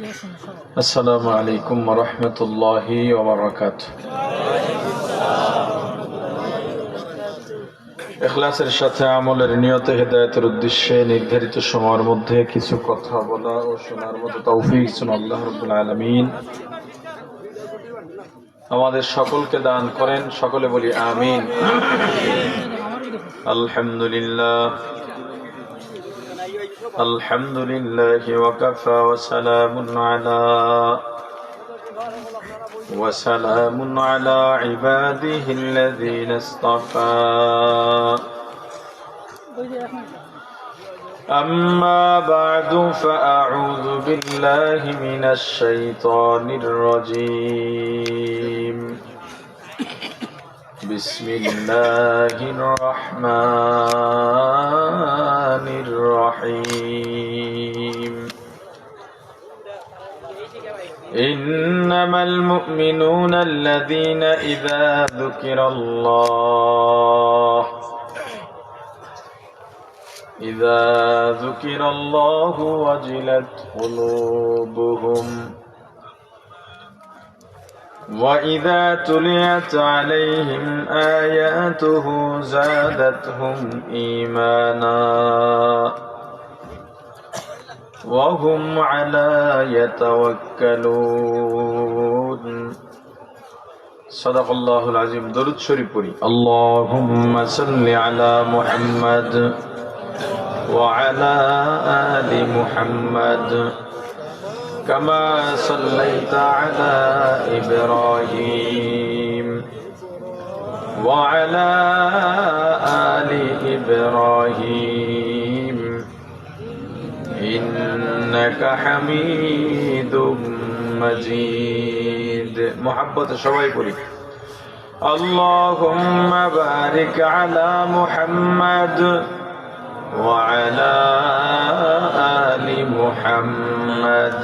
আসসালামু আলাইকুম ওয়া রাহমাতুল্লাহি ওয়া বারাকাতুহু। ইখলাসের সাথে আমলের নিয়তে হেদায়েতের উদ্দেশ্যে নির্ধারিত সময়ের মধ্যে কিছু কথা বলা ও শোনার মতো তৌফিক যেন আল্লাহ রাব্বুল আলামিন আমাদের সকলকে দান করেন। সকলে বলি আমিন। আলহামদুলিল্লাহ আলহামদুলিল্লাহি ওয়া কাফা ওয়া সালামুন আলা ইবাদিহিল্লাযীনা ইসতাফা। أما بعد فأعوذ بالله من الشيطان الرجيم. بسم الله الرحمن الرحيم. إنما المؤمنون الذين إذا ذكر الله وجلت قلوبهم وإذا تليت عليهم آياته زادتهم إيمانا وهم على يتوكلون. صدق الله العظيم. درود شريف পড়ি। اللهم صل على محمد وعلى آل محمد كما صليت على إبراهيم وعلى آل إبراهيم إنك حميد مجيد. محبة সবাই পড়ি। اللهم بارك على محمد وعلى آل محمد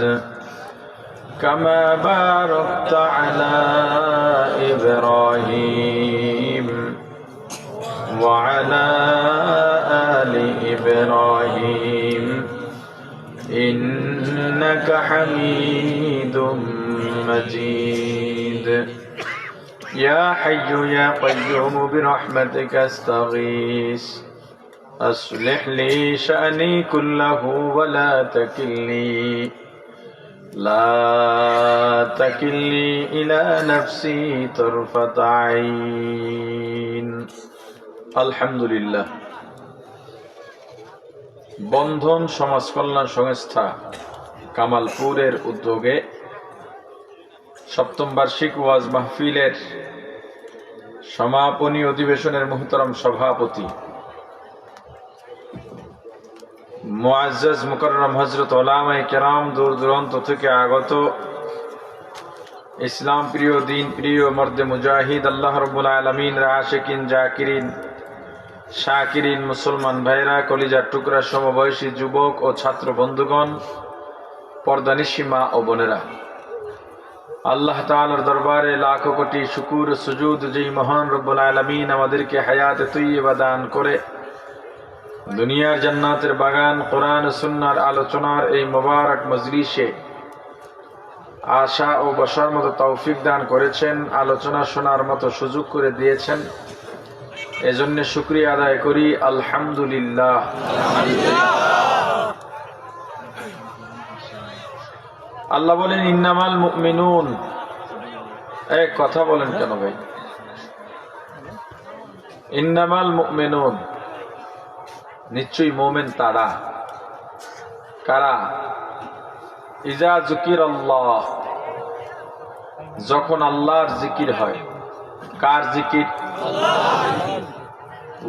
كما باركت على إبراهيم وعلى آل إبراهيم إنك حميد مجيد. يا حي يا قيوم برحمتك استغيث أصلح لي شأني كله ولا تكلني إلى نفسي طرفة عين. الحمد لله. বন্ধন সমাজ কল্যাণ সংস্থা কামালপুরের উদ্যোগে সপ্তম বার্ষিক ওয়াজ মাহফিলের সমাপনী অধিবেশনের মুহতারাম সভাপতি মুআজ্জাজ মুকাররম হযরত উলামায়ে কেরাম, দূর দূরান্ত থেকে আগত ইসলাম প্রিয়, দিন প্রিয়, মর্দে মুজাহিদ, আল্লাহ রাব্বুল আলামিনের আশিকিন, জাকিরিন, শাকিরিন মুসলমান ভাইরা, কলিজার টুকরা সমবয়সী যুবক ও ছাত্র বন্ধুগণ, পর্দানিশী মা ও বোনেরা, আল্লাহ তাআলার দরবারে লাখো কোটি শুকর ও সুজুদ যেই মহান রব্বুল আলামিন আমাদেরকে হায়াতে তৈয়বা দান করে দুনিয়ার জান্নাতের বাগান কোরআন ও সুন্নাহর আলোচনার এই মোবারক মজলিসে আশা ও বসার মতো তৌফিক দান করেছেন, আলোচনা শোনার মতো সুযোগ করে দিয়েছেন। এজন্য শুকরিয়া আদায় করি, আলহামদুলিল্লাহ। আল্লাহ বলেন ইন্নামাল মুমিনুন। এক কথা বলেন কেন ভাই? ইন্নামাল মুমিনুন, নিশ্চয়ই মুমিন তারা কারা? ইজা যুকিরাল্লাহ, যখন আল্লাহর জিকির হয়। কার জিকির?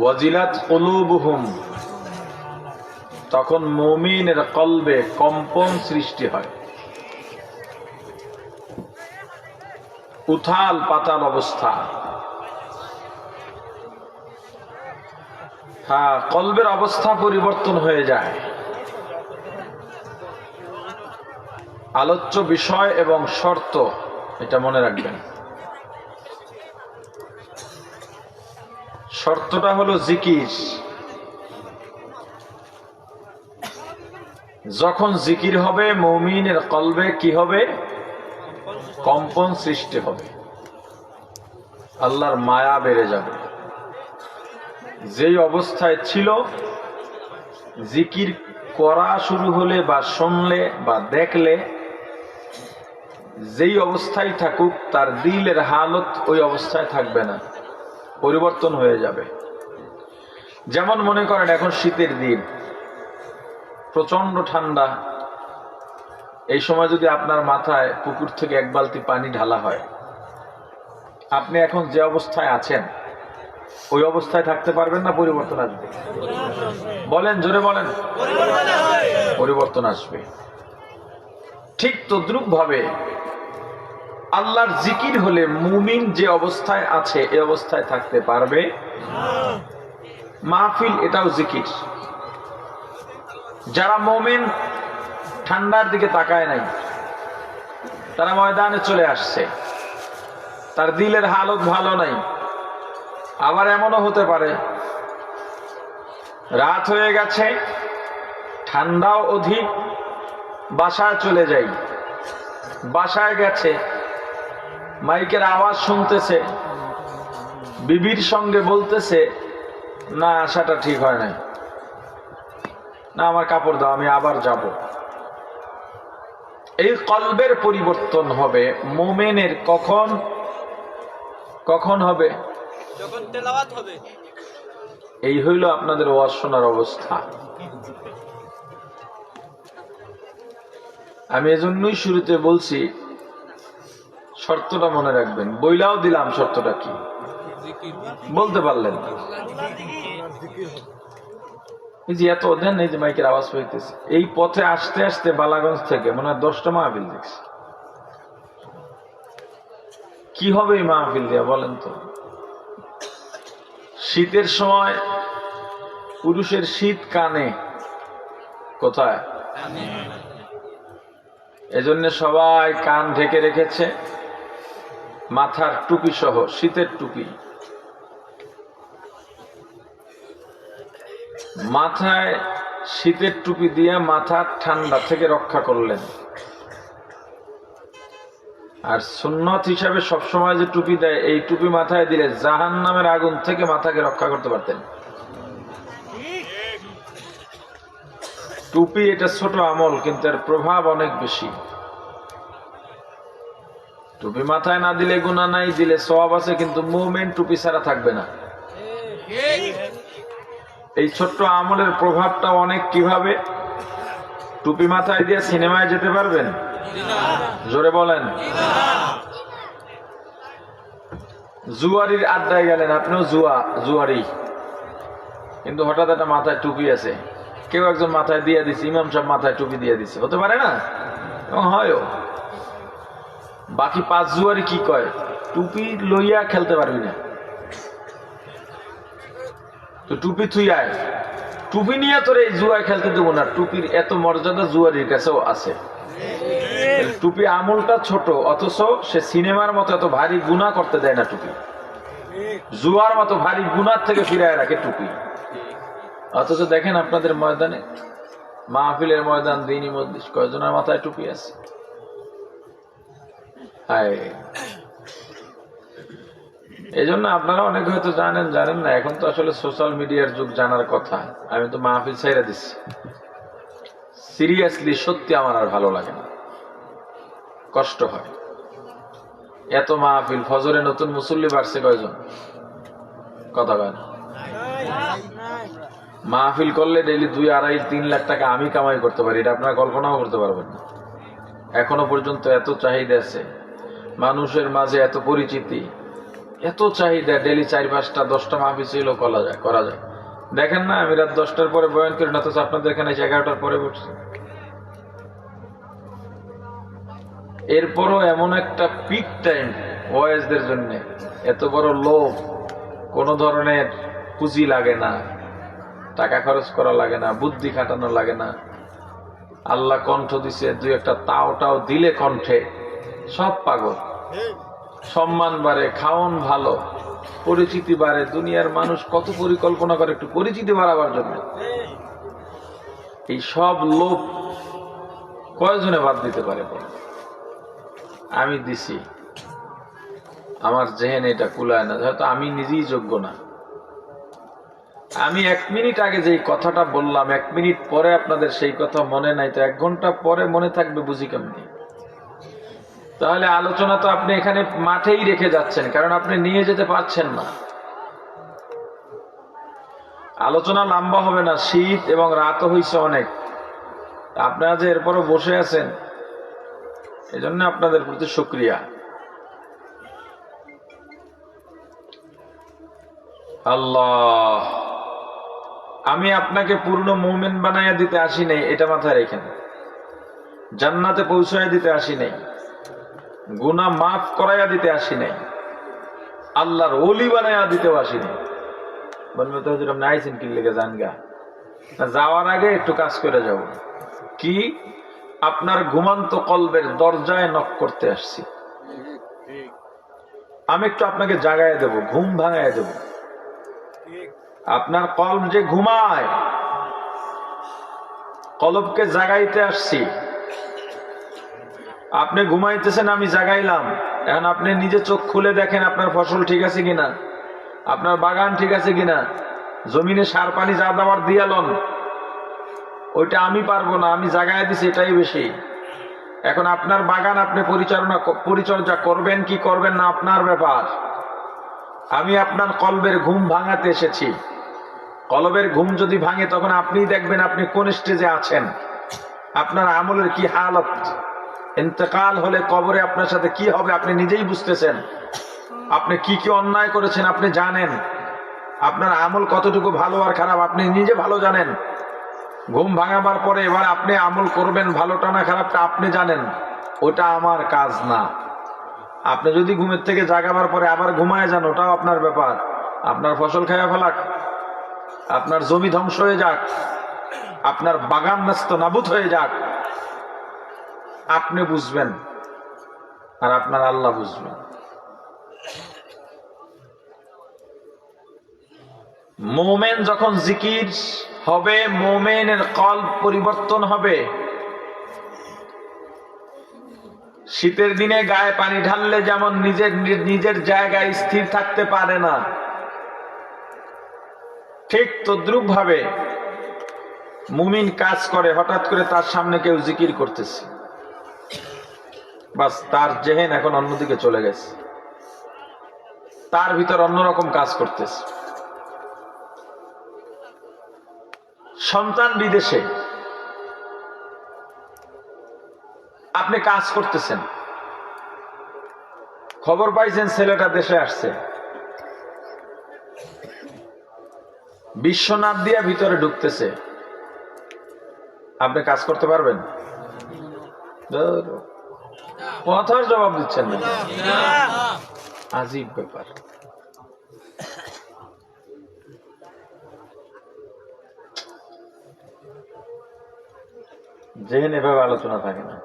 ওয়াজিলাত কুলুবুহুম, তখন মুমিনের কলবে কম্পন সৃষ্টি হয়, উথাল পাতাল অবস্থা। হ্যাঁ, কলবের অবস্থা পরিবর্তন হয়ে যায়। আলোচ্য বিষয় এবং শর্ত এটা মনে রাখবেন। শর্তটা হলো জিকির। যখন জিকির হবে মুমিনের কলবে কি হবে? কম্পন সৃষ্টি হবে, আল্লাহর মায়া বেড়ে যাবে। যেই অবস্থায় ছিল, জিকির করা শুরু হলে বা শুনলে বা দেখলে যেই অবস্থায় থাকুক, তার দিলের হালত ওই অবস্থায় থাকবে না, পরিবর্তন হয়ে যাবে। যেমন মনে করেন এখন শীতের দিন, প্রচন্ড ঠান্ডা, এই সময় যদি আপনার মাথায় পুকুর থেকে এক বালতি পানি ঢালা হয়, আপনি এখন যে অবস্থায় আছেন ওই অবস্থায় থাকতে পারবেন না? পরিবর্তন আসবে? বলেন, জোরে বলেন। পরিবর্তন আসবে। ঠিক তদ্রুপ ভাবে আল্লাহর জিকির হলে মুমিন যে অবস্থায় আছে এই অবস্থায় থাকতে পারবে। মাহফিল এটাও জিকির। যারা মুমিন ঠান্ডার দিকে তাকায় নাই, তারা ময়দানে চলে আসছে, তার দিলের হালত ভালো নাই। আবার এমনও হতে পারে রাত হয়ে গেছে, ঠান্ডাও অধিক, বাসায় চলে যাই। বাসায় গেছে, মাইকের আওয়াজ শুনতেছে, বিবির সঙ্গে বলতেছে, না আসাটা ঠিক হয় নাই, না আমার কাপড় দাও, আমি আবার যাব। এই কলবের পরিবর্তন হবে মুমিনের কখন? কখন হবে? যখন তেলাওয়াত হবে। এই হইল আপনাদের ওয়াজ শোনার অবস্থা। আমি এজন্যই শুরুতে বলছি, শর্তটা মনে রাখবেন। বইলাও দিলাম শর্তটা কি, বলতে পারলেন? এই যে এত অধ্যয়ন, এই যে মাইকের আওয়াজ পাইতেছে, এই পথে আসতে আসতে বালাগঞ্জ থেকে মনে হয় 10টা মাহফিল দেখছি। কি হবে এই মাহফিল দিয়া বলেন তো? শীতের সময় পুরুষের শীত কানে কোথায়? এজন্য সবাই কান ঢেকে রেখেছে, মাথার টুপি সহ, শীতের টুপি। মাথায় শীতের টুপি দিয়ে মাথার ঠান্ডা থেকে রক্ষা করলেন। আর সুন্নত হিসাবে সবসময় যে টুপি দেয়, এই টুপি মাথায় দিলে জাহান্নামের আগুন থেকে মাথাকে রক্ষা করতে পারতেন। টুপি এটা ছোট আমল, কিন্তু এর প্রভাব অনেক বেশি। টুপি মাথায় না দিলে গুনাহ নাই, দিলে সওয়াব আছে, কিন্তু মুমিন টুপি ছাড়া থাকবে না। এই ছোট্ট আমলের প্রভাবটা অনেক। কিভাবে? টুপি মাথায় দিয়ে সিনেমায় যেতে পারবেন? জোরে বলেন। জুয়ারির আড্ডায় গেলেন, আপনিও জুয়ারি, কিন্তু হঠাৎ একটা মাথায় টুপি আছে, কেউ একজন মাথায় দিয়ে দিচ্ছে, ইমাম সাহেব মাথায় টুপি দিয়ে দিচ্ছে, হতে পারে না? এবং হয়ও। বাকি 5 জুয়ারি কি কয়? টুপি লইয়া খেলতে পারবি না, তো টুপি থুই আয়, টুপি নিয়ে তোর এই জুয়ায় খেলতে দেবো না। টুপির এত মর্যাদা জুয়ারির কাছেও আছে। টুপি আমলটা ছোট, অথচ সে সিনেমার মতো এত ভারী গুনাহ করতে দেয় না টুপি। জুয়ার মতো ভারী গুনার থেকে ফিরায় রাখে টুপি। অথচ দেখেন আপনাদের ময়দানে, মাহফিলের ময়দান, দিনী মজলিস, কয়জনের মাথায় টুপি আছে? এই জন্য আপনারা অনেক হয়তো জানেন না, এখন তো আসলে সোশ্যাল মিডিয়ার যুগ, জানার কথা। আমি তো মাহফিল ছেড়ে দিচ্ছি, সিরিয়াসলি, সত্যি আমার আর ভালো লাগে না, কষ্ট হয়। এত মাহফিল, ফজরে নতুন মুসল্লি বাড়ছে কয়জন? কথা কয় না। মাহফিল করলে ডেইলি 2, 2.5, 3 লাখ টাকা আমি কামাই করতে পারি, এটা আপনারা কল্পনাও করতে পারবেন না। এখনো পর্যন্ত এত চাহিদা আছে মানুষের মাঝে, এত পরিচিতি, এত চাহিদা, ডেইলি 4, 5টা 10টা মাহফিল ছিল করা যায়। দেখেন না, আমি রাত 10টার পরে বয়ান করি না, তো আপনাদের এখানে 11টার পরে বসছি। এরপরও এমন একটা পিক টাইম ওয়াইজদের জন্য, এত বড় লোভ, কোন ধরনের পুঁজি লাগে না, টাকা খরচ করা লাগে না, বুদ্ধি খাটানো লাগে না। আল্লাহ কণ্ঠ দিছে, 2 একটা তাওটাও দিলে কণ্ঠে সব পাগল। সম্মান বাড়ে, খাওন ভালো, পরিচিতি বাড়ে। দুনিয়ার মানুষ কত পরিকল্পনা করে একটু পরিচিতি বাড়াবার জন্য। এই সব লোভ কয়জনে বাদ দিতে পারে? আমি দিছি, আমার জেহেন এটা কুলায় না, হয়তো আমি নিজেই যোগ্য না। আমি 1 মিনিট আগে যেই কথাটা বললাম, 1 মিনিট পরে আপনাদের সেই কথা মনে নাই, তো 1 ঘন্টা পরে মনে থাকবে বুঝি কেমনি? তাহলে আলোচনা তো আপনি এখানে মাঠেই রেখে যাচ্ছেন, কারণ আপনি নিয়ে যেতে পারছেন না। আলোচনা লম্বা হবে না, শীত এবং রাতও হয়েছে অনেক, আপনারা যে এরপরও বসে আছেন, এজন্য আপনাদের প্রতি শুকরিয়া। আল্লাহ, আমি আপনাকে পূর্ণ মুমিন বানাইয়া দিতে আসি নাই, এটা মাথায় রেখেন। জান্নাতে পৌঁছাইয়া দিতে আসি নাই, গুনাহ মাফ করাইয়া দিতে আসি নাই, আল্লাহর ওলি বানাইয়া দিতেও আসি নাই। বলবে তো হুজুর আপনি আইছেন কি লেগে? যান গা, যাওয়ার আগে একটু কাজ করে যাব। কি? আপনার ঘুমান্ত কলবের দরজায় নক করতে আসছি। আমি একটু আপনাকে জাগায় দেব, ঘুম ভাঙায় দেব। আপনার কলব যে ঘুমায়, কলবকে জাগাইতে আসছি। আপনি ঘুমাইতেছেন, আমি জাগাইলাম। এখন আপনি নিজে চোখ খুলে দেখেন আপনার ফসল ঠিক আছে কিনা, আপনার বাগান ঠিক আছে কিনা, জমিনে সার পানি যা দেওয়ার দিয়ালন, ওইটা আমি পারবো না, আমি জাগায় দিছি, এটাই বেশি। এখন আপনার বাগান আপনি পরিচর্যা করবেন কি করবেন না আপনার ব্যাপার। আমি আপনার কলবের ঘুম ভাঙাতে এসেছি। কলবের ঘুম যদি ভাঙে, তখন আপনিই দেখবেন আপনি কোন স্টেজে আছেন, আপনার আমলের কি হালত। ইন্তেকাল হলে কবরে আপনার সাথে কি হবে আপনি নিজেই বুঝতেছেন। আপনি কি কি অন্যায় করেছেন আপনি জানেন, আপনার আমল কতটুকু ভালো আর খারাপ আপনি নিজে ভালো জানেন। ঘুম ভাঙাবার পরে এবার আপনি আমল করবেন, ভালোটা না খারাপটা আপনি জানেন, ওটা আমার কাজ না। আপনি যদি ঘুমের থেকে জাগাবার পরে আবার ঘুমায় যান, ওটাও আপনার ব্যাপার। আপনার ফসল খাইয়া ফেলাক, আপনার জমি ধ্বংস হয়ে যাক, আপনার বাগান নষ্ট নাবুদ হয়ে যাক, আপনি বুঝবেন আর আপনার আল্লাহ বুঝবেন। মোমেন যখন জিকির হবে, মোমেনের কলব পরিবর্তন হবে। শীতের দিনে গায়ে পানি ঢাললে যেমন নিজের জায়গায় স্থির থাকতে পারে না, ঠিক তদ্রুপ ভাবে মুমিন কাজ করে, হঠাৎ করে তার সামনে কেউ জিকির করতেছে, বাস তার জেহেন এখন অন্যদিকে চলে গেছে, তার ভিতর অন্যরকম কাজ করতেছে। সন্তান বিদেশে, আপনি কাজ করতেছেন, খবর পাইছেন ছেলেটা দেশে আসছে, বিশ্বনাথ দিয়া ভিতরে ঢুকতেছে, আপনি কাজ করতে পারবেন? কথার জবাব দিচ্ছেন না, আজীব ব্যাপার। জেহেন এভাবে আলোচনা থাকে না।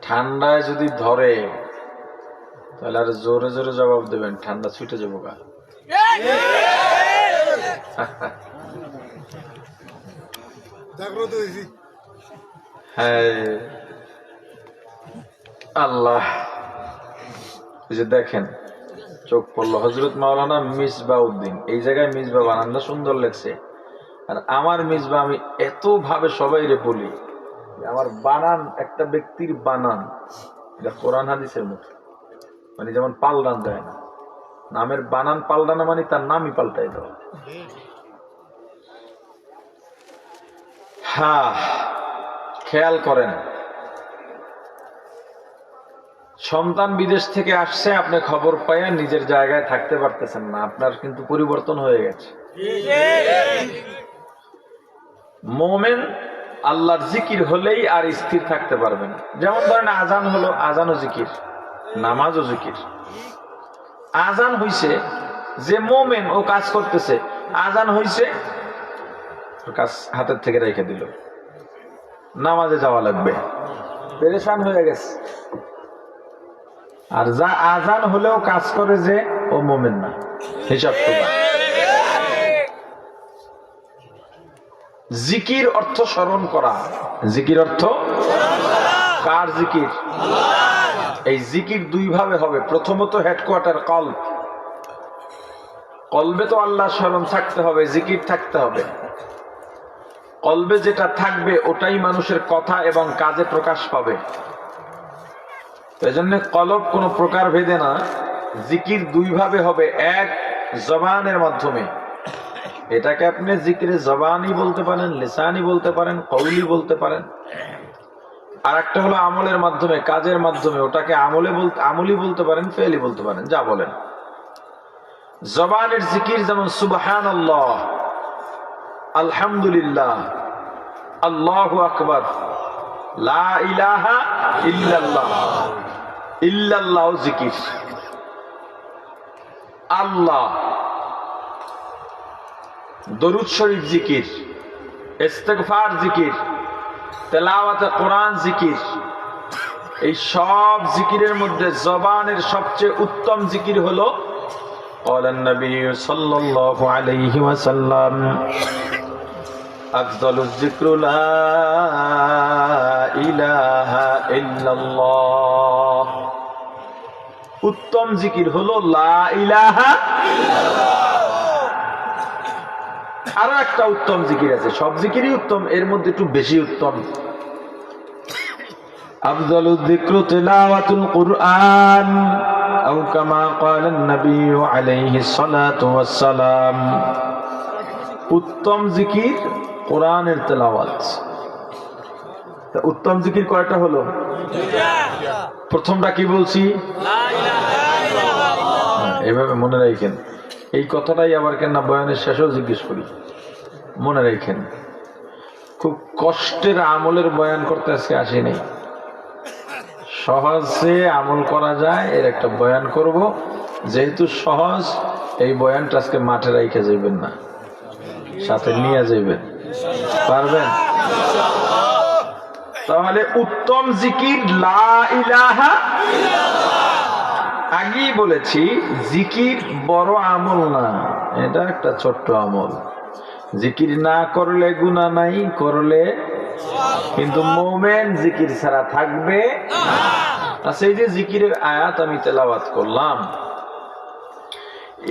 ঠান্ডায় যদি ধরে তাহলে আর জোরে জোরে জবাব দেবেন, ঠান্ডা ছুটে যাবো গা। হ্যাঁ আল্লাহ, যে দেখেন চোখ পড়লো হযরত মাওলানা মিসবাউদ্দিন, এই জায়গায় মিসবা বানানটা সুন্দর লাগছে। আর আমার মিসবা আমি এত ভাবে সবাই রে বলি, আমার বানান একটা ব্যক্তির বানান, এটা কোরআন হাদিসের মতো, মানে যেমন পাল্টান যায় না, নামের বানান পাল্টানো মানে তার নামই পাল্টাই দেওয়া। হ্যাঁ, খেয়াল করেন, সন্তান বিদেশ থেকে আসছে, আপনি খবর পাইয়া নিজের জায়গায় থাকতে পারতেছেন না, আপনার কিন্তু পরিবর্তন হয়ে গেছে। মোমেন আল্লাহর জিকির হলেই আর স্থির থাকতে পারবে না। যেমন ধরেন আজান হলো, আজানও জিকির, নামাজও জিকির। আজান হইছে, যে মোমেন ও কাজ করতেছে, আজান হইছে কাজ হাতের থেকে রেখে দিল, নামাজে যাওয়া লাগবে, পেরেশান হয়ে গেছে। আর যা আজান হলেও কাজ করে যে, ও মোমেন না, হিসাব তো। জিকির অর্থ স্মরণ করা। জিকির অর্থ কার জিকির? এই জিকির দুই ভাবে হবে। প্রথমত হেডকোয়ার্টার কলব, কলবে তো আল্লাহ স্মরণ থাকতে হবে, জিকির থাকতে হবে। কলবে যেটা থাকবে ওটাই মানুষের কথা এবং কাজে প্রকাশ পাবে। এই জন্য কলব কোন প্রকার ভেদে না, জিকির দুই ভাবে হবে। এক, জবানের মাধ্যমে, এটাকে আপনি জিকিরে জবানই বলতে পারেন, লিসানি বলতে পারেন, কওলি বলতে পারেন। আর একটা হলো আমলের মাধ্যমে, কাজের মাধ্যমে, ওটাকে আমলি বলতে পারেন, ফেলি বলতে পারেন, যা বলেন। জবানের জিকির যেমন সুবহানাল্লাহ, আলহামদুলিল্লাহ, আল্লাহু আকবার, লা ইলাহা ইল্লাল্লাহ, ইল্লাল্লাহ জিকির। আল্লাহ, দরুদ শরীফ জিকির, ইস্তিগফার জিকির, তেলাওয়াতে কোরআন জিকির। এই সব জিকিরের মধ্যে জবানের সবচেয়ে উত্তম জিকির হলো ক্বালান নবী সাল্লাল্লাহু আলাইহি ওয়াসাল্লাম আফদালুজ যিকরু লা ইলাহা ইল্লাল্লাহ। উত্তম জিকির হলো লা ইলাহা ইল্লাল্লাহ। আরো একটা উত্তম জিকির আছে, সব জিকিরই উত্তম, এর মধ্যে একটু বেশি উত্তম। আফদালুজ যিকরু তিলাওয়াতুল কুরআন আও কামা ক্বালান নবী আলাইহিস সালাতু ওয়াস সালাম। উত্তম জিকির কোরআনের তেলাওয়াত। উত্তম জিকির কয়টা হলো? প্রথমটা কি বলছি? এভাবে মনে রাখেন। এই কথাটাই আবার কেন বয়ানের শেষেও জিজ্ঞেস করি, মনে রাখেন। খুব কষ্টের আমলের বয়ান করতে আজকে আসি নাই, সহজে আমল করা যায় এর একটা বয়ান করব। যেহেতু সহজ, এই বয়ানটা আজকে মাঠে রাইখে যাইবেন না, সাথে নিয়ে যাইবেন, পারবেন? তাহলে উত্তম জিকির লা ইলাহা ইল্লাল্লাহ। আগেই বলেছি জিকির বড় আমল না, এটা একটা ছোট্ট আমল। জিকির না করলে গুনাহ নাই, করলে কিন্তু মুমিন জিকির ছাড়া থাকবে না। আচ্ছা, এই যে জিকিরের আয়াত আমি তেলাওয়াত করলাম,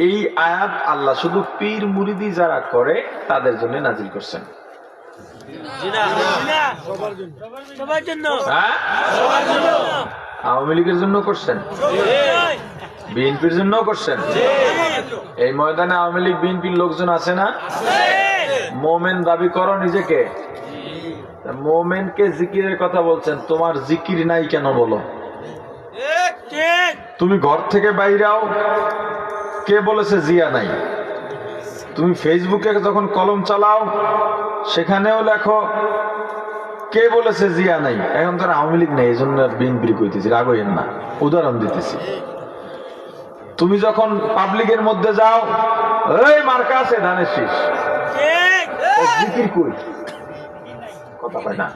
এই আয়াত আল্লাহ শুধু পীর মুরিদি যারা করে তাদের জন্য নাজিল করছেন। আওয়ামী লীগের জন্য করছেন, বিএনপির জন্য করছেন। এই ময়দানে আওয়ামী লীগ বিএনপির লোকজন আছে না? মোমেন দাবি করো নিজেকে, মোমেনকে জিকিরের কথা বলছেন। তোমার জিকির নাই কেন বলো? তুমি ঘর থেকে বাইরাও, কে বলেছে জিয়া নাই? তুমি ফেসবুকে যখন কলম চালাও সেখানেও লেখো কে বলেছে জিয়া নাই? এখন তো আওয়ামী লীগ নেই, এই জন্য বিএনপি কইতেছি, রাগইন না, উদাহরণ দিতেছি। তুমি যখন পাবলিকের মধ্যে যাও, এই মার্কা আছে ধানের শীষ, জিকির কই? কথা পায় না।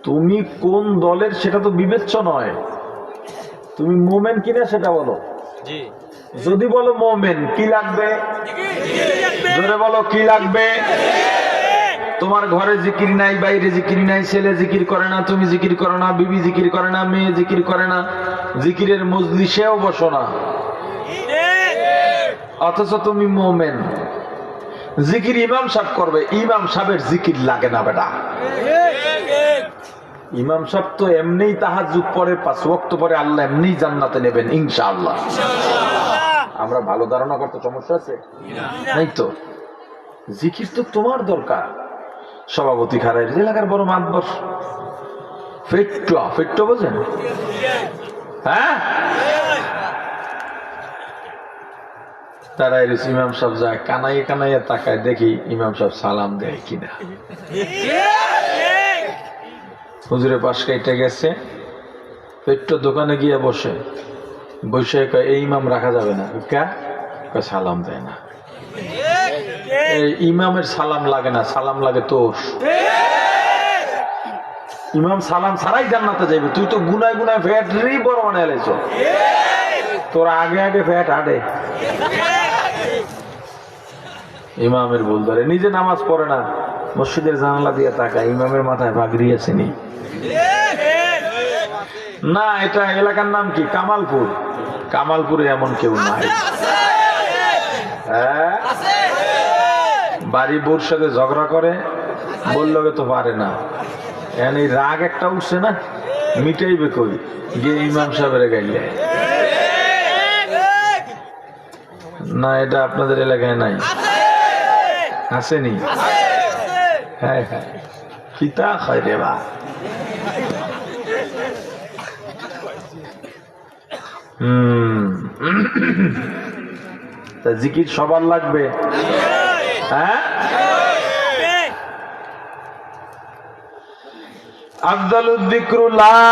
তুমি কোন দলের সেটা তো বিবেচ্য নয়, তুমি মোমেন কিনা সেটা বলো। যদি বলো মোমেন, কি লাগবে? জোরে বলো, কি লাগবে? তোমার ঘরে জিকির নাই, বাইরে জিকির নাই, ছেলে জিকির করে না, তুমি জিকির করো না, বিবি জিকির করে না, মেয়ে জিকির করে না, জিকিরের মজলিসেও বসো না, অথচ তুমি মোমেন। জিকির ইমাম সাহেব করবে, ইমাম সাহেবের জিকির লাগে না বেটা। ইমাম সাহেব তো এমনিই তাহাজ্জুদ পড়ে, 5 ওয়াক্ত পরে, আল্লাহ এমনিই জান্নাতে নেবেন ইনশাআল্লাহ। আমরা ভালো ধারণা করতে সমস্যা আছে নাই তো? জিকির তো তোমার দরকার। সভাপতি খারাই এলাকার বড় মাতবর, ফেট্টো বোঝেন? হ্যাঁ, তারা ইমাম সাহেব যায়, কানাইয়ে কানাইয়ে তাকায়, দেখি ইমাম সাহেব সালাম দেয় কিনা। হুজুরে পাশ কাইটে গেছে, পেট্টো দোকানে গিয়ে বসে কয় এই ইমাম রাখা যাবে না, সালাম দেয় না। এই ইমামের সালাম লাগে না, সালাম লাগে তোর। ইমাম সালাম ছাড়াই জান্নাতে যাইবে, তুই তো গুনায় গুনায় ফ্যাটরি বড় বানায় লাইছ, তোর আগে আগে ফ্যাট হাঁটে। ইমামের ভুল ধরে, নিজে নামাজ পড়ে না, মসজিদের জানালা দিয়ে তাকায় ইমামের মাথায় পাগড়ি আসেনি। না, এটা এলাকার নাম কি? কামালপুর। কামালপুরে এমন কেউ নাই। হ্যাঁ, বাড়ি বোর সাথে ঝগড়া করে, বললো তো পারে না, এখন এই রাগ একটা উঠছে না, মিটাইবে কই? গিয়ে ইমাম সাহেবের গাইলে। না, এটা আপনাদের এলাকায় নাই? আসেনি? হ্যাঁ হ্যাঁ, কিতা হয় রে বা। তা জিকির সবার লাগবে। হ্যাঁ, আফদালুদ যিকরু লা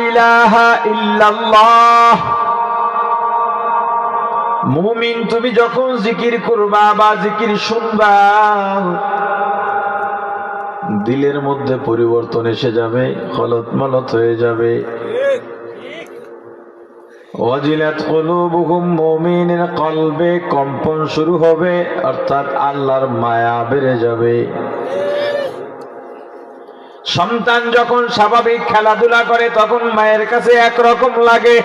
ইলাহা ইল্লাল্লাহ। মুমিন, তুমি যখন জিকির করবা বা জিকির শুনবা, দিলের মধ্যে পরিবর্তন এসে যাবে, হলত মলত হয়ে যাবে। ওয়াজিলাত কুলুবুহুম, মুমিনের কলবে কম্পন শুরু হবে, অর্থাৎ আল্লাহর মায়া বেড়ে যাবে। সন্তান যখন স্বাভাবিক খেলাধুলা করে তখন মায়ের কাছে একরকম লাগে,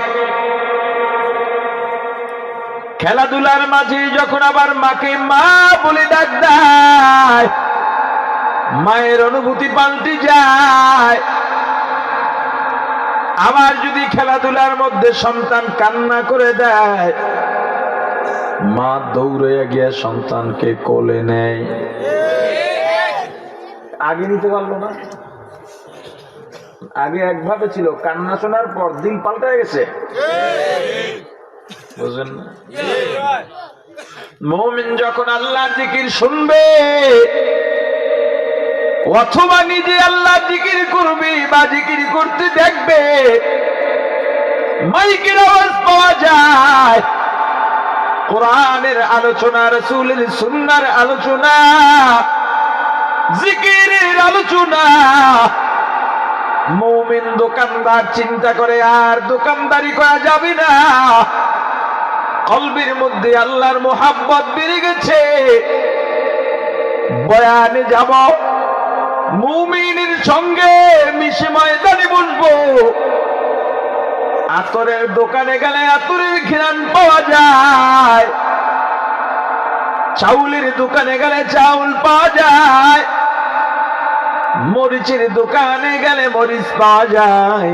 খেলাধুলার মাঝে যখন আবার মাকে মা বলে ডাক দেয়, মায়ের অনুভূতি পাল্টে যায়। আবার যদি খেলাধুলার মধ্যে সন্তান কান্না করে দেয়, মা দৌড়ে গিয়ে সন্তানকে কোলে নেয়। আগে নিতে পারলো না, আগে একভাবে ছিল, কান্না শোনার পর দিল পাল্টে গেছে। বুঝলেন না? মুমিন যখন আল্লাহর জিকির শুনবে অথবা নিজে আল্লাহর জিকির করবে বা জিকির করতে দেখবে, মাইকের আওয়াজ পাওয়া যায়, কোরআনের আলোচনা, রাসূলের সুন্নাহর আলোচনা, জিকিরের আলোচনা। মুমিন দোকানদার চিন্তা করে আর দোকানদারি করা যাবে না, কলবের মধ্যে আল্লাহর মোহাব্বত বেড়ে গেছে। বয়ানে যাব, মুমিনের সঙ্গে মিশে ময়দানে বসবো, আতরের দোকানে গেলে আতরের ঘ্রাণ পাওয়া যায়, চাউলের দোকানে গেলে চাউল পাওয়া যায়, মরিচের দোকানে গেলে মরিচ পাওয়া যায়।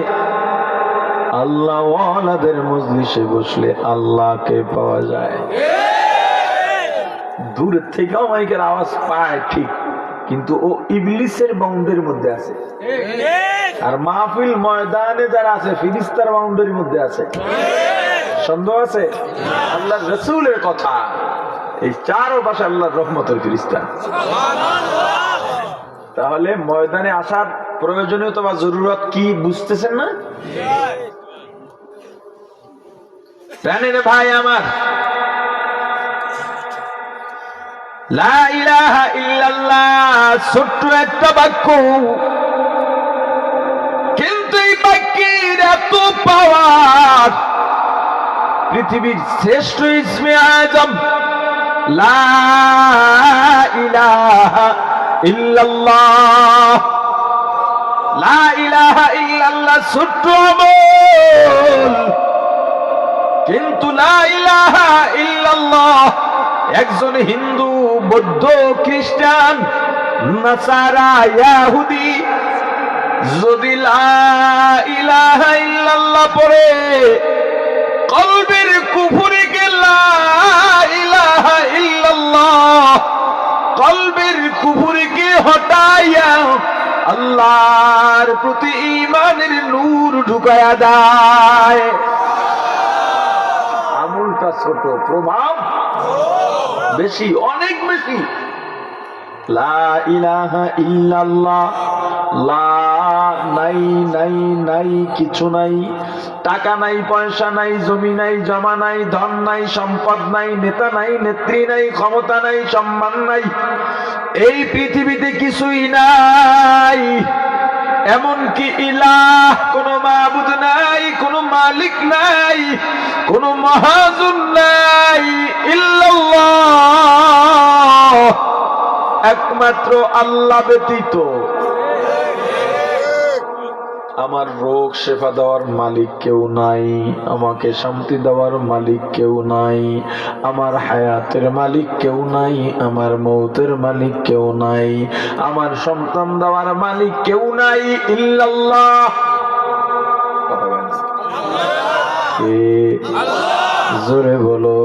আল্লাহ ওয়ালাদের মজলিসে বসলে আল্লাহকে পাওয়া যায়। দূর থেকেও মাইকের আওয়াজ পায় ঠিক, কিন্তু ও ইবলিসের বাউন্ডের মধ্যে আছে। আর মাহফিল ময়দানে যারা আছে ফিরিস্তার বাউন্ডারির মধ্যে আছে। সন্দেহ আছে? আল্লাহর রাসূলের কথা, এই চারও পাশে আল্লাহর রহমতের ফিরিস্তা। তাহলে ময়দানে আসার প্রয়োজনীয়তা বা জরুরত কি বুঝতেছেন না? প্রাণের ভাই আমার, লা ইলাহা ইল্লাল্লাহ ছোট্ট একটা বাক্য, কিন্তু এই বাক্যের এত পাওয়ার। পৃথিবীর শ্রেষ্ঠ ইসমে আজম লা ইলাহা ইল্লাল্লাহ, লা ইলাহা ইল্লাল্লাহ ছোট্ট আমল, কিন্তু লা ইলাহা ইল্লাল্লাহ একজন হিন্দু, বৌদ্ধ, খ্রিস্টান, নাসারা, ইহুদি যদি লা ইলাহা ইল্লাল্লাহ পড়ে কলবের কুফরিকে লা ইলাহা ইল্লাল্লাহ কলবের কুফরিকে হটাইয়া আল্লাহর প্রতি ঈমানের নূর ঢুকায়া দেয়। আমলটা ছোট, প্রভাব বেশি, অনেক বেশি। লা ইলাহা ইল্লাল্লাহ, লা নাই নাই নাই, কিছু নাই, টাকা নাই, পয়সা নাই, জমি নাই, জমা নাই, ধন নাই, সম্পদ নাই, নেতা নাই, নেত্রী নাই, ক্ষমতা নাই, সম্মান নাই, এই পৃথিবীতে কিছুই নাই। এমন কি ইলাহ, কোন মাবুদ নাই, কোন মালিক নাই, কোন মাহাজুন নাই, ইল্লাল্লাহ, একমাত্র আল্লাহ ব্যতীত। আমার রোগ শেফা দেওয়ার মালিক কেউ নাই, আমাকে শান্তি দেওয়ার মালিক কেউ নাই, আমার হায়াতের মালিক কেউ নাই, আমার মৌতের মালিক কেউ নাই, আমার সন্তান দেওয়ার মালিক কেউ নাই, ইল্লাল্লাহ। কে? জোরে বলো।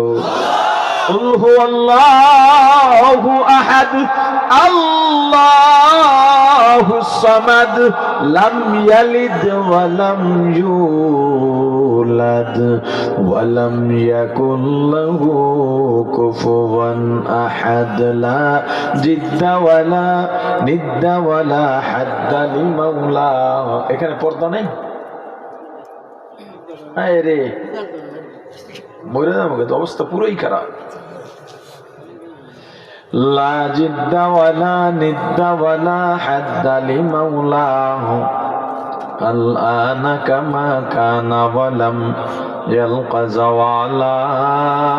কুল হুয়াল্লাহু আহাদ, আল্লাহুস সামাদ, লাম ইয়ালিদ ওয়া লাম ইউলাদ ওয়া লাম ইয়াকুল লাহু কুফুওয়ান আহাদ, লা জিদ্দা ওয়ালা নিদ্দা ওয়ালা হাদ্দা লিমাওলা। এখানে পর্দা নেই? আয় রে, মরে যাবো, অবস্থা পুরোই খারাপ। লা জিদ্দা ওয়ালা নিদ্দা ওয়ালা হাদ্দা লিমাওলাহু, আল-আনা কামা কানা ওয়া লাম ইয়ালকা যাওয়ালাহু,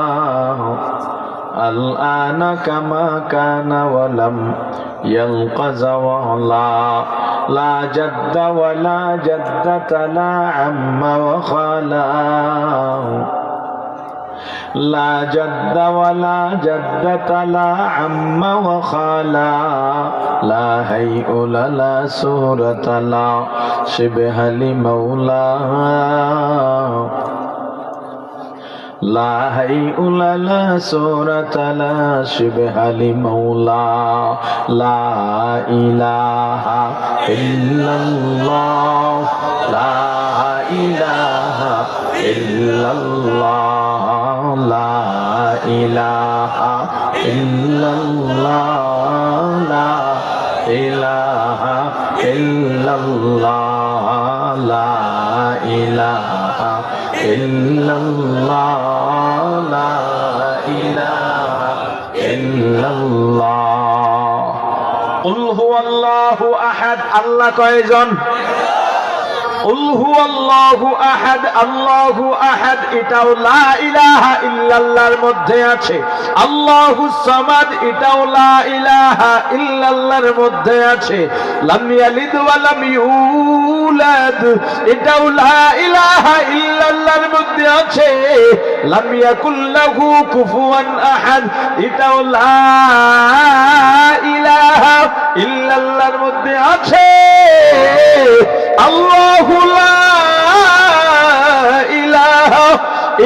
আল-আনা কামা কানা ওয়া লাম ইয়ালকা যাওয়ালা। লা জাদ্দা ওয়ালা জাদ্দাতা লা আম্মা ওয়া খালাহু, লা জাদ্দা ওয়ালা জাদ্দাতা লা আম্মা ওয়া খালা, লা হাইউলা লা সুরাতা লা শিবহা লিমাওলা, লা হাইউলা লা সুরাতা লা শিবহা লিমাওলা। লা ইলাহা ইল্লাল্লাহ, লা ইলাহা ইল্লাল্লাহ, লা ইলাহা ইল্লাল্লাহ, লা ইলাহা ইল্লাল্লাহ, লা ইলাহা ইল্লাল্লাহ, লা ইলাহা ইল্লাল্লাহ। কুল হুয়াল্লাহু আহাদ, আল্লাহ কয়জন? কুল হুয়াল্লাহু আহাদ, আল্লাহু আহাদ, এটাও লা ইলাহা ইল্লাল্লাহর মধ্যে আছে। আল্লাহুস সামাদ, এটাও লা ইলাহা ইল্লাল্লাহর মধ্যে আছে। লাম ইয়ালিদ ওয়া লাম ইউলাদ, এটাও লা ইলাহা ইল্লাল্লাহর মধ্যে আছে। লাম ইয়াকুল লাহু কুফুওয়ান আহাদ, এটাও লা ইলাহা ইল্লাল্লাহর মধ্যে আছে। আল্লাহু লা ইলাহা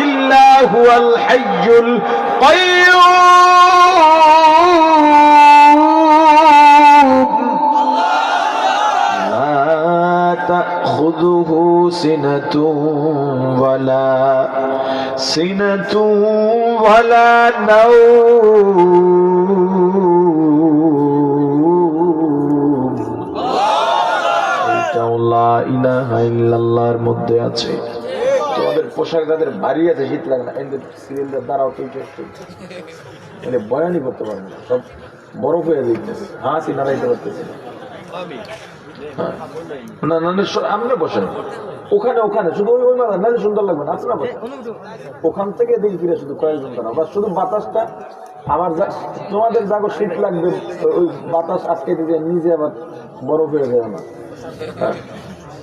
ইল্লা হুয়াল হাইয়ুল কাইয়্যুম, লা তাখুযুহু সিনাতুন ওয়ালা নাওম, লা ইলাহা ইল্লাল্লাহর মধ্যে আছে। তোমাদের পোশাক যাদের ভারী আছে, শীত লাগে না, এদের সিরিয়ালদের দ্বারাও তো এলে বয়ানই করতে পারবে না, সব বরফ হয়ে যাইতেছে, হাসি নাড়াইতে পারতেছে না। না না, আমরা বসেন ওখানে, ওখানে শুধু ওই মাথা নাহলে সুন্দর লাগবে না, আপনারা বসেন ওখান থেকে দিন ফিরে, শুধু কয়েকজন তারা বা শুধু বাতাসটা আমার, তোমাদের যাগো শীত লাগবে, ওই বাতাস আটকে দিতে নিজে আবার বরফ হয়ে যাবে না।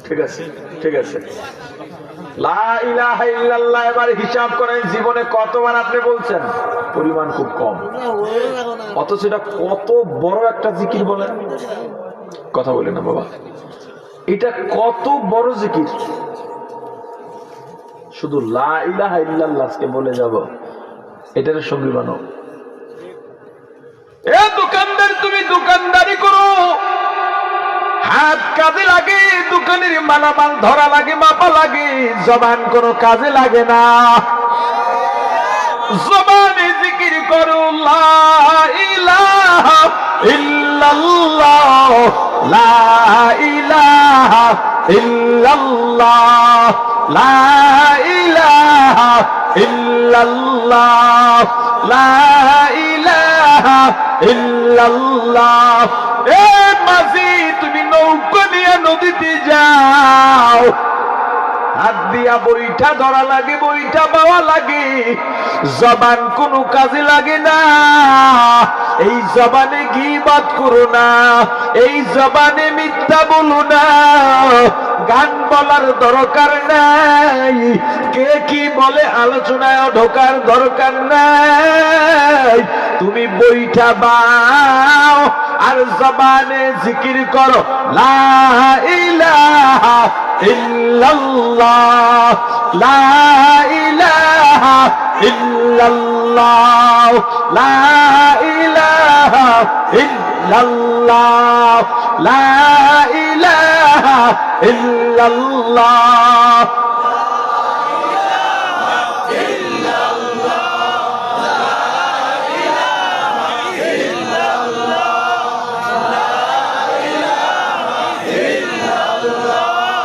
ঠিক আছে, ঠিক আছে। লা ইলাহা ইল্লাল্লাহ, এবার হিসাব করেন জীবনে কতবার আপনি বলছেন? পরিমাণ খুব কম, অথচ এটা কত বড় একটা জিকির বলেন। কথা বলে না বাবা, এটা কত বড় জিকির। শুধু লা ইলাহা ইল্লাল্লাহ আজকে বলে যাব, এটার সঙ্গী বানো। এ দোকানদার, তুমি দোকানদারি করো, হাত কাজে লাগে, দোকানের মালামাল ধরা লাগে, মাপা লাগে, জবান কোনো কাজে লাগে না। জবানে জিকির করো লা ইলাহা ইল্লাল্লাহ, লা ইলাহা ইল্লাল্লাহ, লা ইলাহা ইল্লাল্লাহ, লা ইলাহা ইল্লাল্লাহ। এ মাঝি, তুমি নৌকা নিয়ে নদীতে যাও, হাত দিয়া বইটা ধরা লাগে, বইটা পাওয়া লাগে, জবান কোনো কাজে লাগে না। এই জবানে গীবত করো না, এই জবানে মিথ্যা বলো না, গান বলার দরকার নাই, কে কি বলে আলোচনায় ঢোকার দরকার নাই। তুমি বইটা বাও আর জবানে জিকির করো, লা ইলাহা ইল্লাল্লাহ, লা ইলাহা ইল্লাল্লাহ, লা ইলাহা ইল্লাল্লাহ, লা ইলাহা ইল্লাল্লাহ।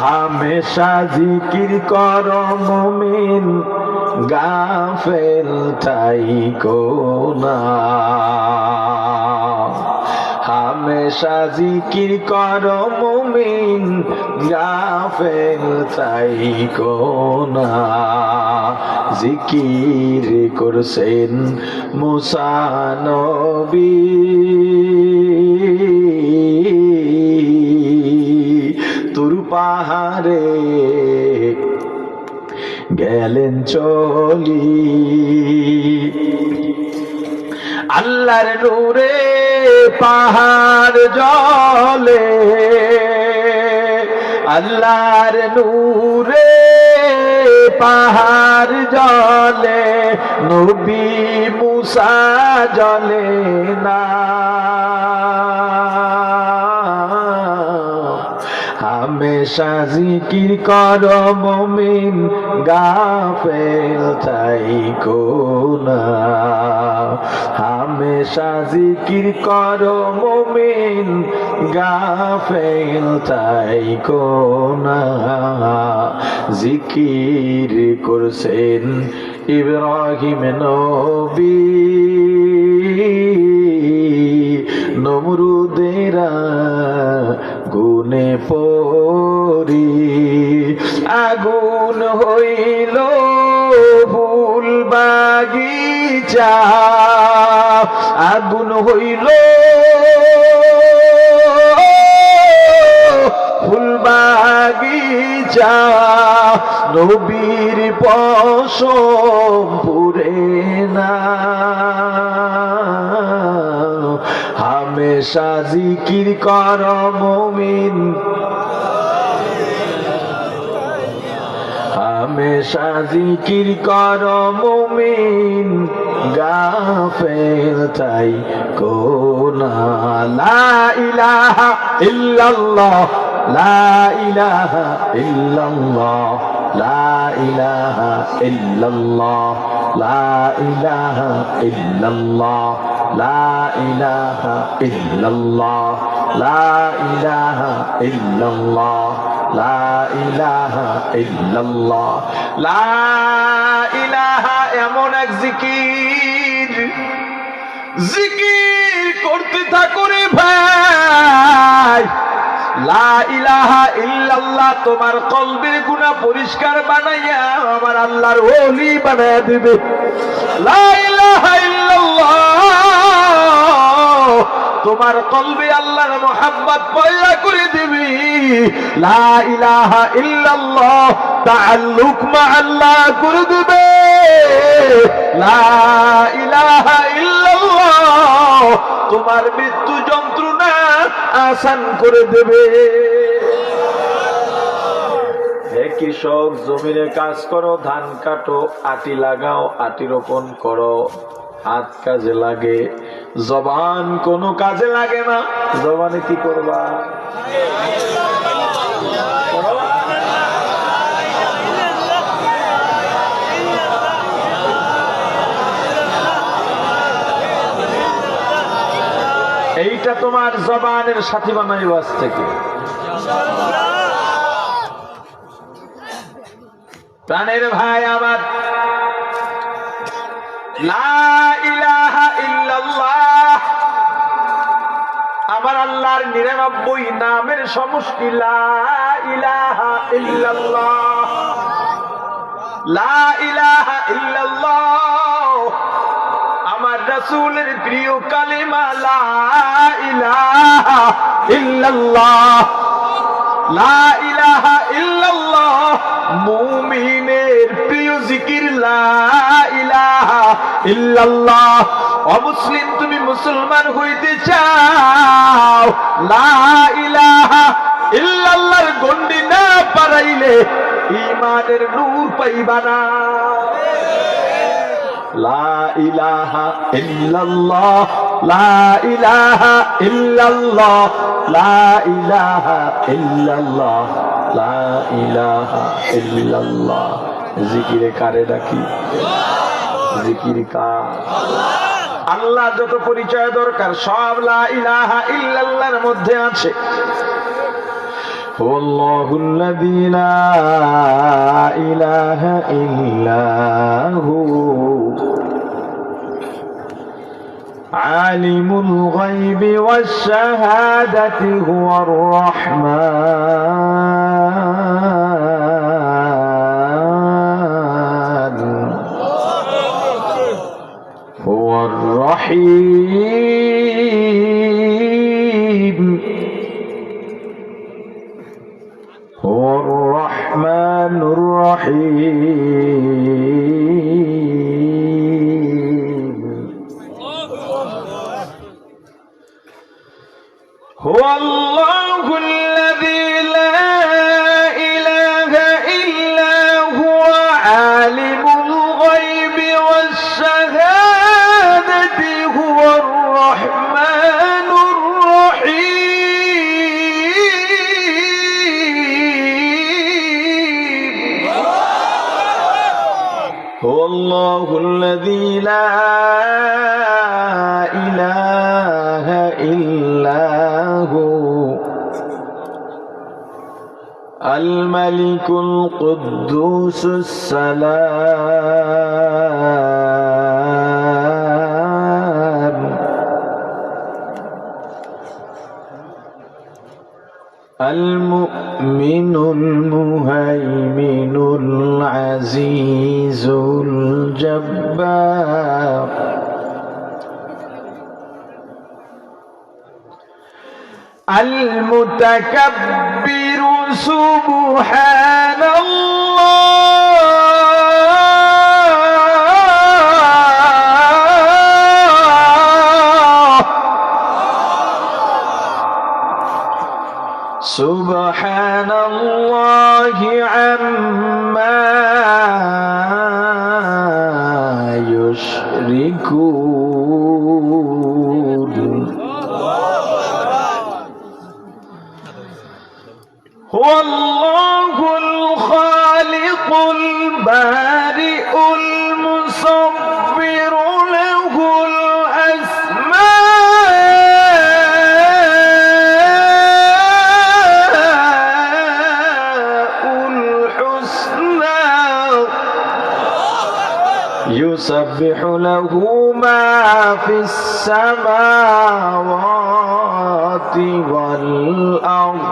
হামেশা জিকির কর মুমিন, গাফেল থাইকো না। হামেশা জিকির কর মুমিন, গাফেল থাইকো না। জিকির করছেন মুসা নবী, তুর পাহাড়ে গেলেন চলি, আল্লাহর নূরে পাহাড় জ্বলে, আল্লাহর নূরে পাহাড় জ্বলে, নবী মুসা জ্বলে না। হামেশা জিকির কর মুমিন, গাফেল থাইকো না। হামেশা জিকির কর মুমিন, গাফেল থাইকো না। জিকির করছেন ইব্রাহিম নবী, নমরুদেরা গুনে পরি, আগুন হইল ফুল বাগিচা, আগুন হইল ফুল বাগিচা, নবীর পশম পুরে না। হামেশা জিকির কর মুমিন, হামেশা জিকির কর মুমিন, গাফেল থাইকো না। লা ইলাহা ইল্লাল্লাহ, লা ইলাহা ইল্লাল্লাহ, লা ইলাহা ইল্লাল্লাহ, লা ইলাহা ইল্লাল্লাহ, লা ইলাহা ইল্লাল্লাহ, লা ইলাহা ইল্লাল্লাহ, লা ইলাহা ইল্লাল্লাহ। লা ইলাহা এমন এক জিকির, জিকির করতে থাকো রে ভাই। লা ইলাহা ইল্লাল্লাহ তোমার কলবের গুনাহ পরিষ্কার বানাইয়া আমার আল্লাহর ওলি বানায়া দিবে। লা ইলাহা ইল্লাল্লাহ তোমার কলবে আল্লাহর মুহাব্বত পয়দা করে দিবে। লা ইলাহা ইল্লাল্লাহ তাআল্লুক মা আল্লাহ করে দিবে। লা ইলাহা ইল্লাল্লাহ তোমার মৃত্যু যন্ত্রণা আসান করে দেবে। হে কৃষক, জমিনে কাজ করো, ধান কাটো, আটি লাগাও, আটি রোপণ করো, হাত কাজে লাগে, জবান কোনো কাজে লাগে না। জবানে কি করবা? এইটা তোমার জবানের সাথী বানাইব আজ থেকে। প্রাণের ভাই আমার, লা ইলাহা ইল্লাল্লাহ আমার আল্লাহ আল্লাহর 99 নামের সমষ্টি লা ইলাহা ইল্লাল্লাহ। লা ইলাহা ইল্লাল্লাহ আমার রাসূলের প্রিয় কালিমা লা ইলাহা ইল্লাল্লাহ। লা ইলাহা ইল্লাল্লাহ মুমিনের প্রিয় জিকির লা ইলাহা ইল্লাল্লাহ। অমুসলিম তুমি মুসলমান হইতে চাও, লা ইলাহা ইল্লাল্লাহর গণ্ডি না পারাইলে ঈমানের নূর পাইবা না। লা ইলাহা ইল্লাল্লাহ, লা ইলাহা ইল্লাল্লাহ, লা ইলাহা ইল্লাল্লাহ, লা ইলাহা ইল্লাল্লাহ। জিকিরে কারে ডাকি? জিকির কার? আল্লাহ যত পরিচয় দরকার সব লা ইলাহা ইল্লাল্লাহর মধ্যে আছে। আল্লাহুল্লাযী লা ইলাহা ইল্লা হু আলিমুল গায়বি ওয়াশ শাহাদাতি হুয়ার রাহমান হুয়ার রহিম হুয়ার রহমানুর রহিম। هو الله الذي لا إله إلا هو عالم الغيب والشهادة هو الرحمن الرحيم. هو الله الذي لا إله إلا هو الملك القدوس السلام المؤمن المهيمن العزيز الجبار المتكبر سبحان الله سبحان الله عما يشركون. هو الله الخالق البارئ المصور له الأسماء الحسنى يسبح له ما في السماوات والأرض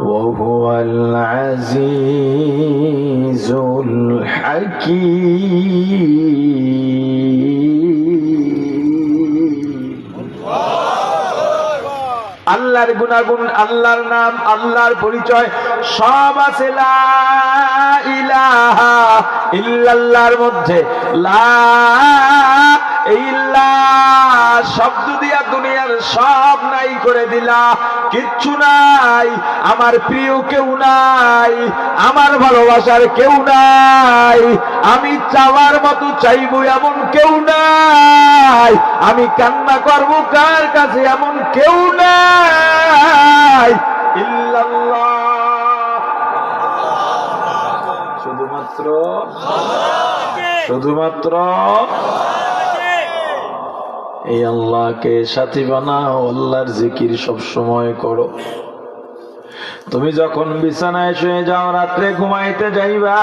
وهو العزيز الحكيم. আল্লাহর গুনাগুন, আল্লাহর নাম, আল্লাহর পরিচয় সব আছে লা ইলাহা ইল্লাল্লাহর মধ্যে। লা ইল্লাহ শব্দ দিয়া দুনিয়ার সব নাই করে দিলা, কিচ্ছু নাই। আমার প্রিয় কেউ নাই, আমার ভালোবাসার কেউ নাই, আমি চাওয়ার মতো চাইবো এমন কেউ নাই, আমি কান্না করব কার কাছে এমন কেউ নাই ইল্লাল্লাহ। শুধুমাত্র এই আল্লাহকে সাথী বানাও, আল্লাহর জিকির সব সময় করো। তুমি যখন বিছানায় শুয়ে যাও, রাত্রে ঘুমাইতে যাইবা,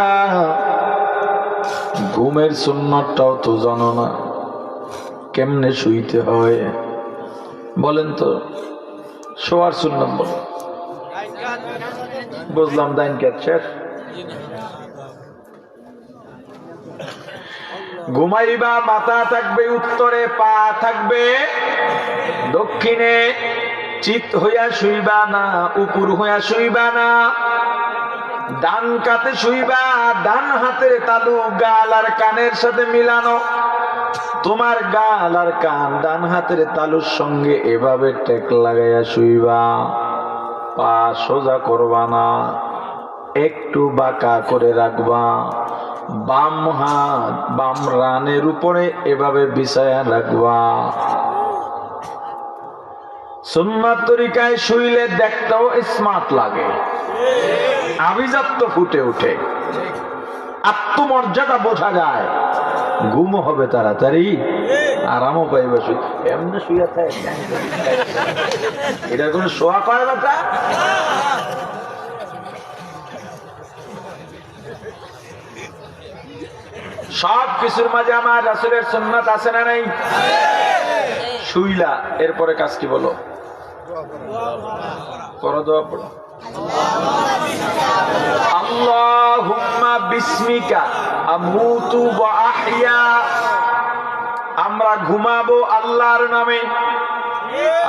ঘুমের সুন্নতটাও তো জানো না, কেমনে শুইতে হয় বলেন তো? শোয়ার সুন্নাত বলো। বুঝলাম, দাইন কাত শেষ। ঘুমাইবা, মাথা থাকবে উত্তরে, পা থাকবে দক্ষিণে, চিত হইয়া শুইবা না, উপর হইয়া শুইবা না, ডান কাতে শুইবা, ডান হাতের তালু গাল আর কানের সাথে মিলানো, তোমার গাল আর কান ডান হাতের তালুর সঙ্গে এভাবে টেক লাগাইয়া শুইবা, পা সোজা করবা না, একটু বাঁকা করে রাখবা, বাম হাত বাম রানের উপরে এভাবে বিছায়া রাখবা। সুন্নাত তরিকায় শুইলে দেখতেও স্মার্ট লাগে, আভিজাত্য ফুটে ওঠে, আত্মমর্যাদা বোঝা যায়, ঘুমও হবে তাড়াতাড়ি, আরামও পাইবে। এমনি শুয়ে থাকে, এটা কোনো শোয়া করে না। সব কিছুর মাঝে আমার রাসূলের সুন্নাত আছে না নাই? শুইলা, এরপরে কাজ কি বলো? করো, দোয়া পড়ো। আল্লাহুম্মা বিসমিকা আমুতু ওয়া আহইয়া। আমরা ঘুমাবো আল্লাহর নামে।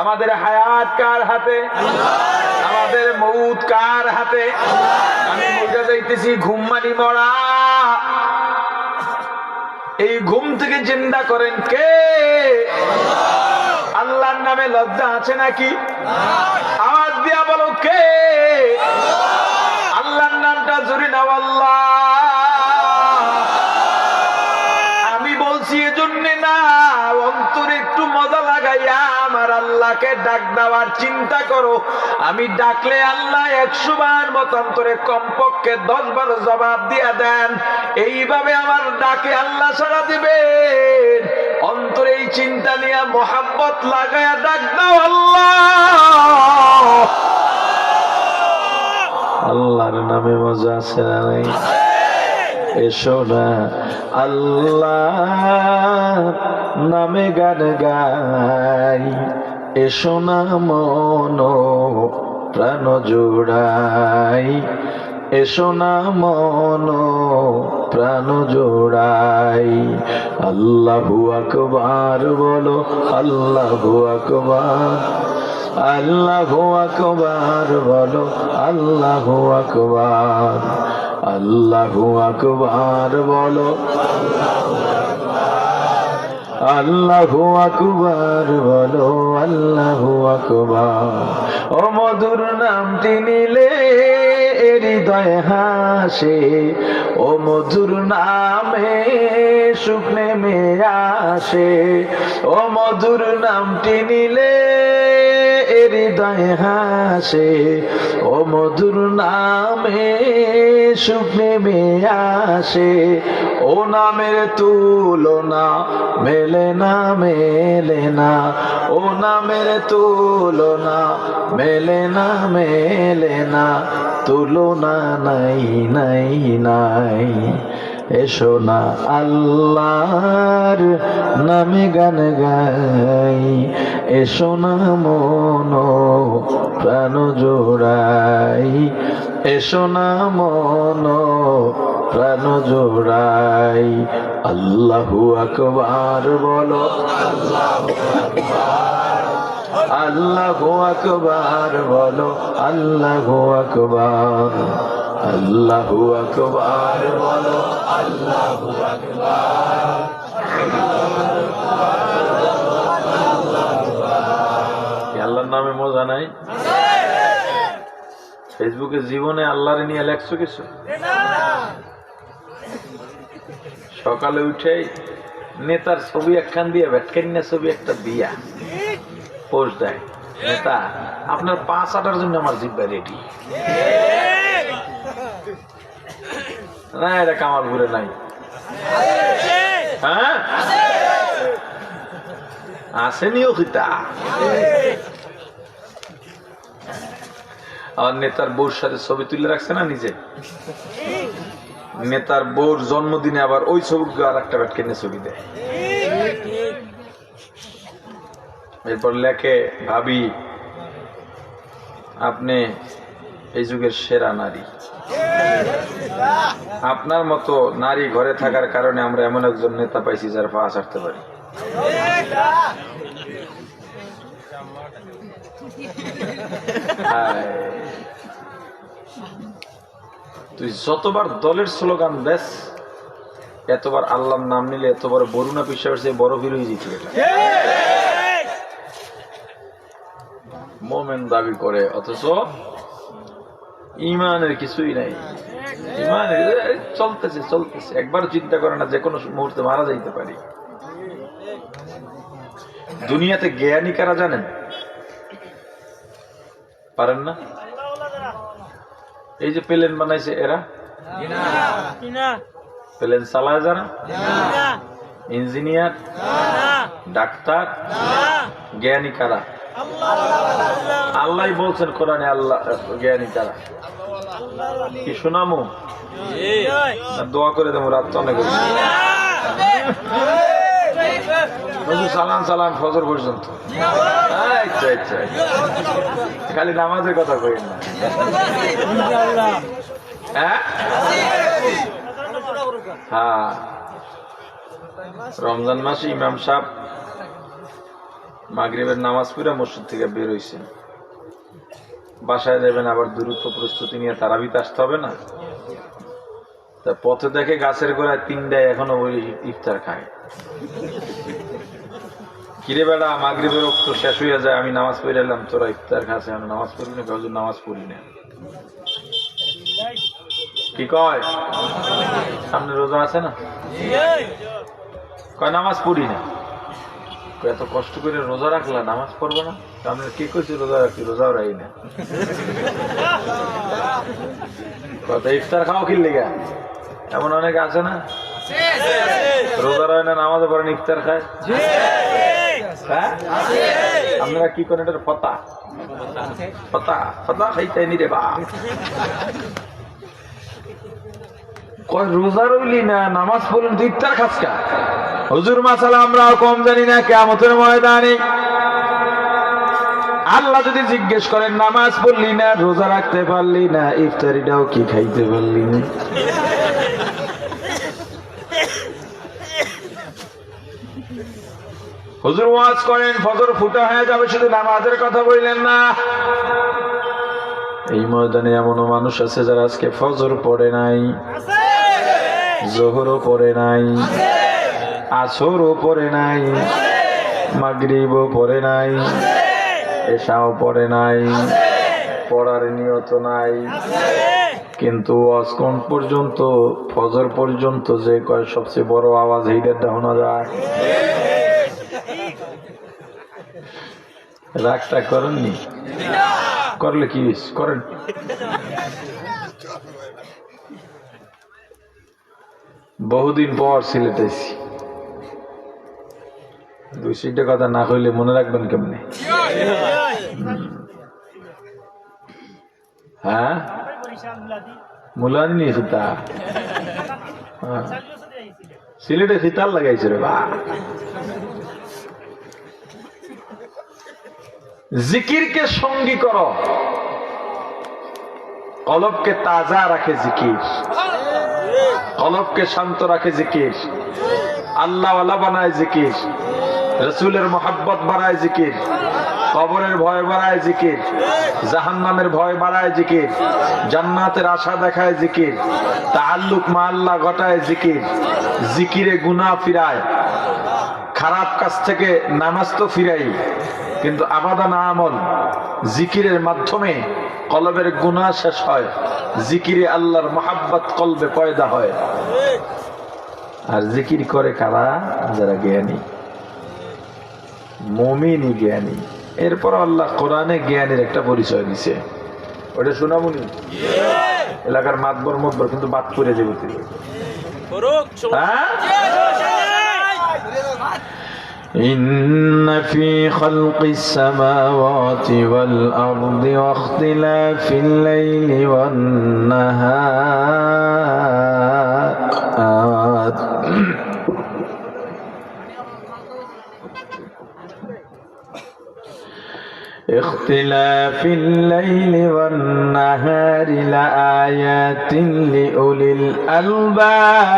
আমাদের হায়াত কার হাতে? আমাদের মউত কার হাতে? আমি মরে যাইতেছি, ঘুম মানি মরা। এই ঘুম থেকে জিন্দা করেন কে? আল্লাহর নামে লজ্জা আছে নাকি? আওয়াজ দিয়া বলো কে? আল্লাহর নামটা জোরে নাও, আল্লাহ। আমি বলছি এজন্য না, অন্তরে একটু মজা লাগাইয়া আমার আল্লাহকে ডাক দেওয়ার চিন্তা করো। আমি ডাকলে আল্লাহ 100 বার মতান্তরে কমপক্ষে 10 বার জবাব দিয়া দেন। এইভাবে আমার ডাকে আল্লাহ সাড়া দিবেন। অন্তরে এই চিন্তা নিয়ে মোহাব্বত লাগাইয়া ডাক দাও, আল্লাহ। আল্লাহর নামে মজা আছে না নাই? এসো না আল্লাহ নামে গান গাই, এসো না মন প্রাণ জোড়াই, এসো না মন প্রাণ জোড়াই। আল্লাহু আকবার বলো, আল্লাহু আকবার, আল্লাহু আকবার বলো, আল্লাহু আকবার, আল্লাহু আকবার বলো, আল্লাহু আকবার বলো, আল্লাহু আকবার। ও মধুর নামটি নিলে হৃদয় হাসে, ও মধুর নামে সুখ নেমে আসে, ও মধুর নামটি নিলে হৃদয় হাসে, ও মধুর নামে সুখ নেমে আসে। ও নামের তুলনা মেলে না, মেলে না, ও নামের তুলনা মেলে না, মেলে না, তুলনা নাই, নাই, নাই। এসো না আল্লাহর নামে গান গাই, এসো না মন প্রাণ জোড়াই, এসো না মন প্রাণ জোড়াই। আল্লাহু আকবার বলো, আল্লাহু আকবার বলো, আল্লাহু আকবার, আল্লাহু আকবার বলো, আল্লাহু আকবার। আল্লাহর নামে মজা নাই? ফেসবুকে জীবনে আল্লাহরে নিয়ে লেখছো কিছু? সকালে উঠে নেতার ছবি একখান দিয়ে ভেটকান্না ছবি একটা দিয়া পোস্ট দেয়, নেতা আপনার পা চাটার জন্য আমার জিব্বা রেডি। না, এটা কামালপুরে নাই। হ্যাঁ, আসেনিও খিতা। আর নেতার বউর সাথে ছবি তুলে রাখছে না নিজে। নেতার বউর জন্মদিনে আবার ওই ছবি আর একটা ভেটকান্না ছবি দেয়। এরপর লেখে, ভাবি আপনি এই যুগের সেরা নারী। আপনার মতো নারী ঘরে থাকার কারণে আমরা এমন একজন নেতা পাইছি যার পা ছাড়তে পারি। তুই যতবার দলের স্লোগান দেস, এতবার আল্লাহর নাম নিলে, এতবার বরুণা পিসাবের চেয়ে বড় ভিড় হয়ে যেত। মোমেন দাবি করে, অথচ ইমানের কিছুই নাই। ইমানের চলতেছে চলতেছে, একবার চিন্তা করে না যে কোনো মুহূর্তে মারা যাইতে পারি। দুনিয়াতে জ্ঞানী কারা জানেন? পারেন না? এই যে প্লেন বানাইছে এরা, প্লেন চালায় যারা, ইঞ্জিনিয়ার, ডাক্তার, জ্ঞানী কারা? আল্লাহ বলছেন কোরআনে, আল্লাহ জ্ঞানী কারা? কি শোনামো? দোয়া করে দেবো, রাত তো অনেক চালান চালান ফজর পর্যন্ত। আচ্ছা আচ্ছা, খালি নামাজের কথা কই না। হ্যাঁ, রমজান মাসে ইমাম সাহেব মাগরিবের নামাজ পড়ে মসজিদ থেকে বের হইছেন, বাসায় যাবেন, আবার দ্রুত প্রস্তুতি নিয়ে তারাবিতে আসতে হবে না। তা পথে দেখে গাছের গোড়ায় তিনটায় এখনো বলি ইফতার খায়। কিরে বেড়া, মাগরিবের রক্ত শেষ হইয়া যায়, আমি নামাজ পড়ে এলাম, তোরা ইফতার খাচ্ছে, আমি নামাজ পড়ি না। হুজুর নামাজ পড়ি না। কি কয়? সামনে রোজা আছে না? কয় নামাজ পড়ি না। এত কষ্ট করে রোজা রাখলা, নামাজ পড়বো না? সামনে কে কইছে রোজা রাখি? রোজাও রাখি না। কথা ইফতার খাও কি লেগা? এমন অনেকে আছে না, রোজা রয় না, নামাজও পড়েন, ইফতার খায়। হ্যাঁ, আপনারা কি করেন? এটার ফতা ফতা ফতা খাইতে নি রে বা। কয় রোজা রইলি না, নামাজ পড়লেন, তুই ইফতার খাস কা? হুজুর মাসালা আমরাও কম জানি না। কিয়ামতের ময়দানে আল্লাহ যদি জিজ্ঞেস করেন, নামাজ পড়লি না, রোজা রাখতে পারলি না, ইফতারিটাও কি খাইতে পারলি না? হুজুর ওয়াজ করেন, ফজর ফুটা হয়ে যাবে, শুধু নামাজের কথা বললেন না। এই ময়দানে এমনও মানুষ আছে যারা আজকে ফজর পড়ে নাই, জোহরও পড়ে নাই, আসরও পড়ে নাই, মাগরিবও পড়ে নাই, এশাও পড়ে নাই, পড়ার নিয়ত নাই, কিন্তু ওয়াজ কোন পর্যন্ত? ফজর পর্যন্ত। যে কয় সবচেয়ে বড় আওয়াজ এইটা শোনা যায়। রাগটা করেননি? করলে কি করেন? বহুদিন পর সিলেটেছি, 2-3টা কথা না কইলে মনে রাখবেন কেমনে? হ্যাঁ, মুলাদি নিয়েছে তা সিলেটে ফিতার লাগাইছে রে বা। জিকিরকে সঙ্গী করো, কলবকে তাজা রাখে জিকির, কলবকে শান্ত রাখে জিকির, আল্লাহওয়ালা বানায় জিকির, রসুলের মোহাব্বত বাড়ায় জিকির, কবরের ভয় বাড়ায় জিকির, জাহান্নামের ভয় বাড়ায় জিকির, জান্নাতের আশা দেখায় জিকির, তাআল্লুক মা আল্লাহ ঘটায় জিকির, জিকিরে গুনাহ ফিরায়। খারাপ কাজ থেকে নামাজ তো ফিরাই, কিন্তু আবাদা না আমল, জিকিরের মাধ্যমে কলবের গুনাহ শেষ হয়, জিকিরে আল্লাহর মোহাব্বত কলবে পয়দা হয়। আর জিকির করে কারা? যারা জ্ঞানী, মুমিনী জ্ঞানী। এরপর আল্লাহ কোরআনে জ্ঞানের একটা পরিচয় দিছে, ওটা শোনাবনি। এলাকার মাতবর মতবর কিন্তু বাদ করে দেবে। إن في خلق السماوات والأرض واختلاف الليل والنهار اختلاف الليل والنهار لآيات لأولي الألباب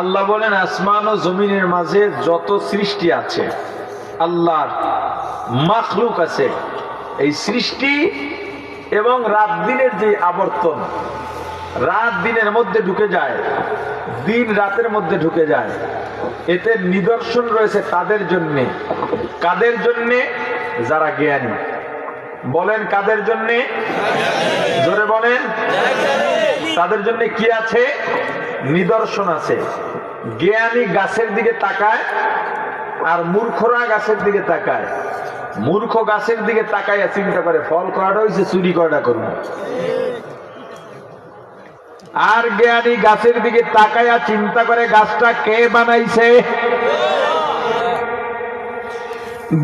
আল্লাহ বলেন আসমান ও জমিনের মাঝে যত সৃষ্টি আছে, আল্লাহর মাখলুক আছে, এই সৃষ্টি এবং রাত দিনের যে আবর্তন, রাত দিনের মধ্যে ঢুকে যায়, দিন রাতের মধ্যে ঢুকে যায়, এতে নিদর্শন রয়েছে তাদের জন্যে। কাদের জন্যে? যারা জ্ঞানী। বলেন কাদের জন্যে? জোরে বলেন। তাদের জন্য কি আছে? নিদর্শন আছে। জ্ঞানী গাছের দিকে তাকায় আর মূর্খরা গাছের দিকে তাকায়। মূর্খ গাছের দিকে তাকাইয়া চিন্তা করে ফল করাটা হয়েছে, চুরি করাটা করবো। আর জ্ঞানী গাছের দিকে তাকাইয়া চিন্তা করে গাছটা কে বানাইছে।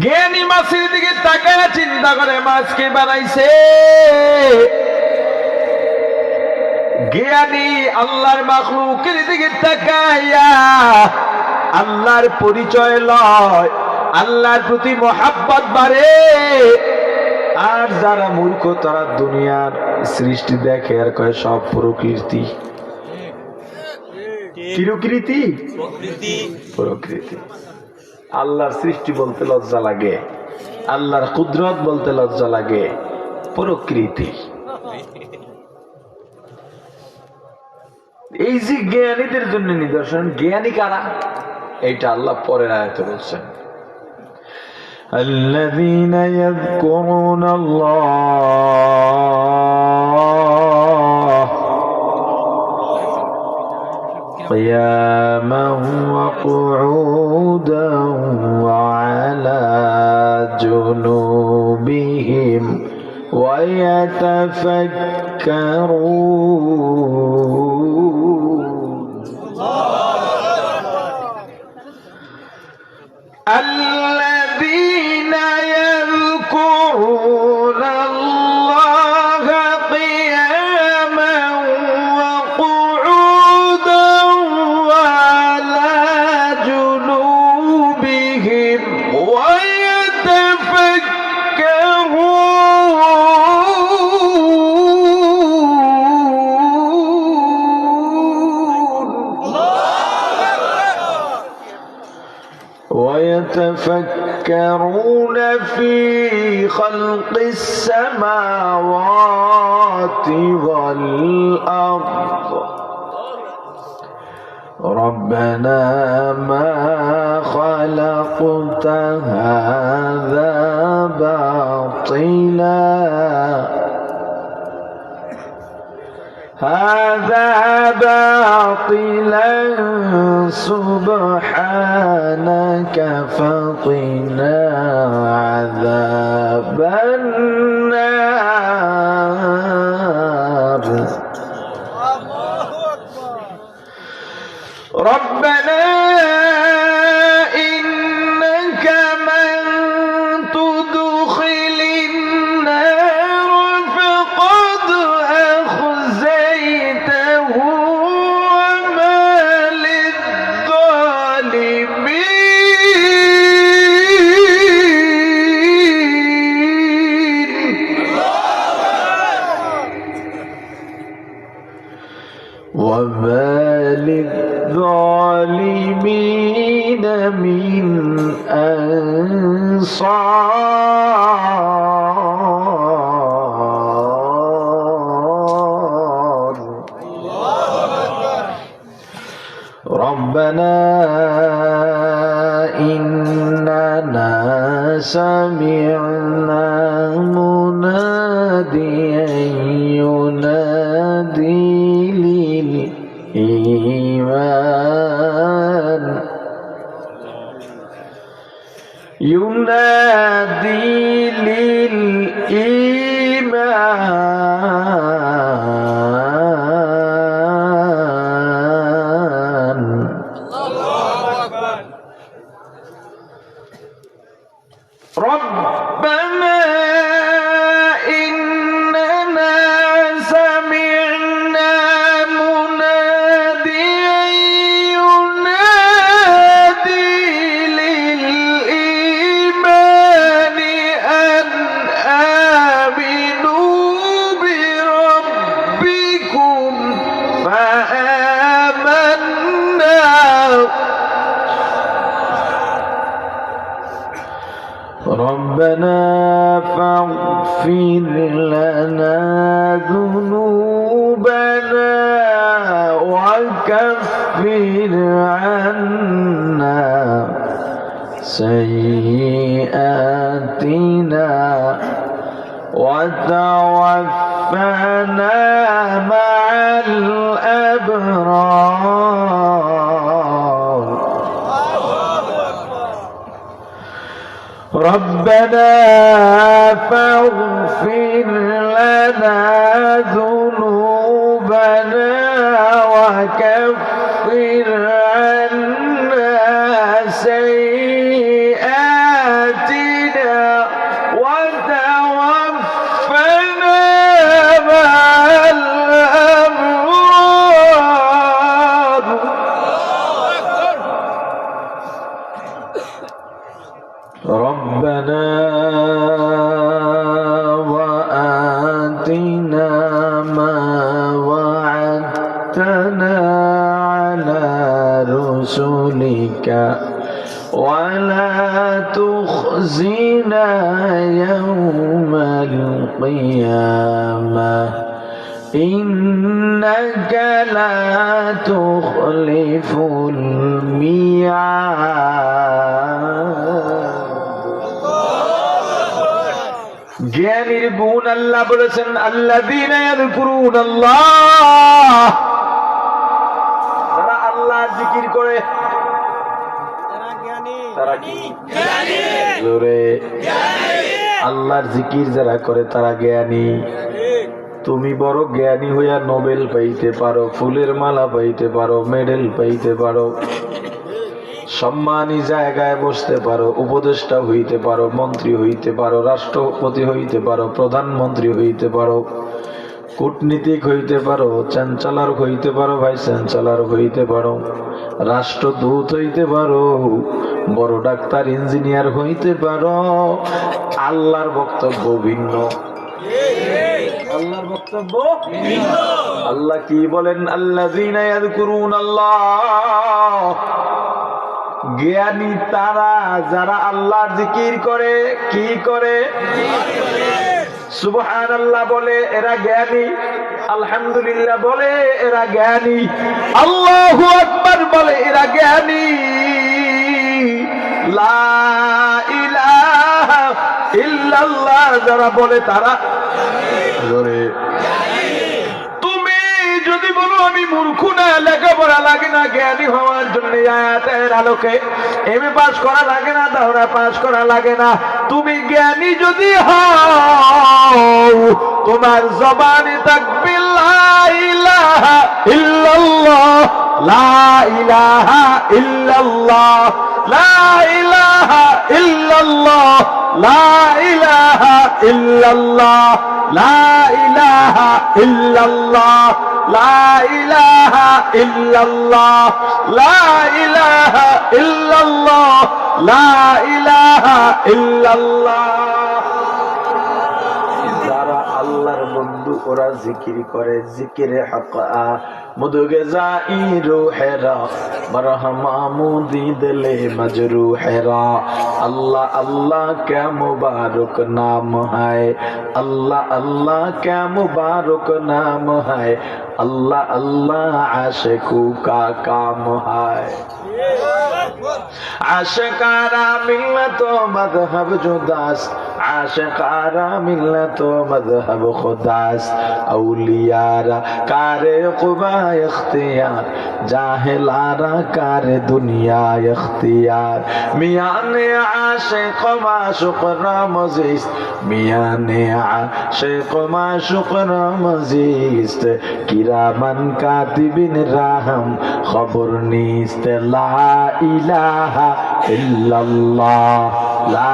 জ্ঞানী মাছের দিকে তাকাইয়া চিন্তা করে মাছ কে বানাইছে। জ্ঞানী আল্লাহর মাখলুকের দিকে তাকাইয়া আল্লাহর পরিচয় লয়, আল্লাহর প্রতি মহাব্বত বাড়ে। আর যারা মূর্খ তারা দুনিয়ার সৃষ্টি দেখে আর কয় সব প্রকৃতি। কিরুকৃতি? প্রকৃতি। আল্লাহর সৃষ্টি বলতে লজ্জা লাগে, আল্লাহর কুদরত বলতে লজ্জা লাগে, প্রকৃতি। এই যে জ্ঞানীদের জন্য নিদর্শন, জ্ঞানী কারা? এইটা আল্লাহ পরের আয়াতে বলছেন, الذين يذكرون الله قياما وقعودا وعلى جنوبهم ويتفكرون. الذين يذكرون الله قياما وقعودا وعلى جنوبهم ويتفكرون في خلق السماوات والأرض ربنا ما خلقت هذا باطلا سبحانك فقنا عذاب النار. ربنا إنك من تدخل النار فقد أخزيته وما للظالمين من أنصار. ربنا إننا سمعنا مناديا ينادي للإيمان ربنا ربنا فاغفر لنا ذنوبنا وكفر عنا سيئاتنا وتوفنا مع الأبرار ربنا فاغفر لنا ذنوبنا وكفر عنا سيئاتنا وتوفنا مع الأبرار ربنا وآتنا ما وعدتنا على رسلك ولا تخزنا يوم القيامة إنك لا تخلف الميعاد জ্ঞানীর গুণ আল্লাহ বলেছেন আল্লাযীনা ইয়াযকুরুনাল্লাহ যারা আল্লাহর জিকির করে তারা কি জোরে আল্লাহর জিকির যারা করে তারা জ্ঞানী তুমি বড় জ্ঞানী হইয়া নোবেল পাইতে পারো ফুলের মালা পাইতে পারো মেডেল পাইতে পারো সম্মানী জায়গায় বসতে পারো উপদেষ্টা হইতে পারো মন্ত্রী হইতে পারো রাষ্ট্রপতি হইতে পারো প্রধানমন্ত্রী হইতে পারো কূটনীতিক হইতে পারো চ্যান্সেলর হইতে পারো ভাইস চ্যান্সেলর হইতে পারো রাষ্ট্রদূত হইতে পারো বড় ডাক্তার ইঞ্জিনিয়ার হইতে পারো আল্লাহর বক্তব্য ভিন্ন আল্লাহর বক্তব্য আল্লাহ কি বলেন আল্লাযীনা ইয়াযকুরুনাল্লাহ জ্ঞানী তারা যারা আল্লাহর জিকির করে কি করে সুবহানাল্লাহ বলে এরা জ্ঞানী আলহামদুলিল্লাহ বলে এরা জ্ঞানী আল্লাহু আকবার বলে এরা জ্ঞানী লা ইলাহা ইল্লাল্লাহ যারা বলে তারা জোরে তুমি যদি বলো আমি মূর্খ না লেখাপড়া লাগে না জ্ঞানী হওয়ার জন্য আয়াতের আলোকে এমএ পাস করা লাগে না দাওরা পাস করা লাগে না তুমি জ্ঞানী যদি হও তোমার জবানে থাকবে লা ইলাহা ইল্লাল্লাহ লা ইলাহা ইল্লাল্লাহ লা ইলাহা ইল্লাল্লাহ লা ইলাহা ইল্লাল্লাহ লা ইলাহা ইল্লাল্লাহ লা ইলাহা ইল্লাল্লাহ লা ইলাহা ইল্লাল্লাহ লা ইলাহা ইল্লাল্লাহ যারা আল্লাহর বন্ধু ওরা জিকির করে জিকিরে হক মুদুগে যাই রুহেরা মরহমা মুদি দিলে মজরুহেরা अल्लाह अल्लाह क्या मुबारक नाम है अल्लाह अल्लाह क्या मुबारक नाम है अल्लाह अल्लाह आशिकों का काम है आशिकारा मिल्लत मज़हब जुदास आशिकारा मिल्लत मज़हब खुदास औलियारा कारे क़ुबा इख्तियार जाहिलारा कारे दुनिया इख्तियार मियाने आशिक माशुक रामज़ीस्त मियाने आशिक माशुक रामज़ीस्त किरामन कातिबिन राहम खबर नीस्त ला इलाहा इल्लल्लाह ला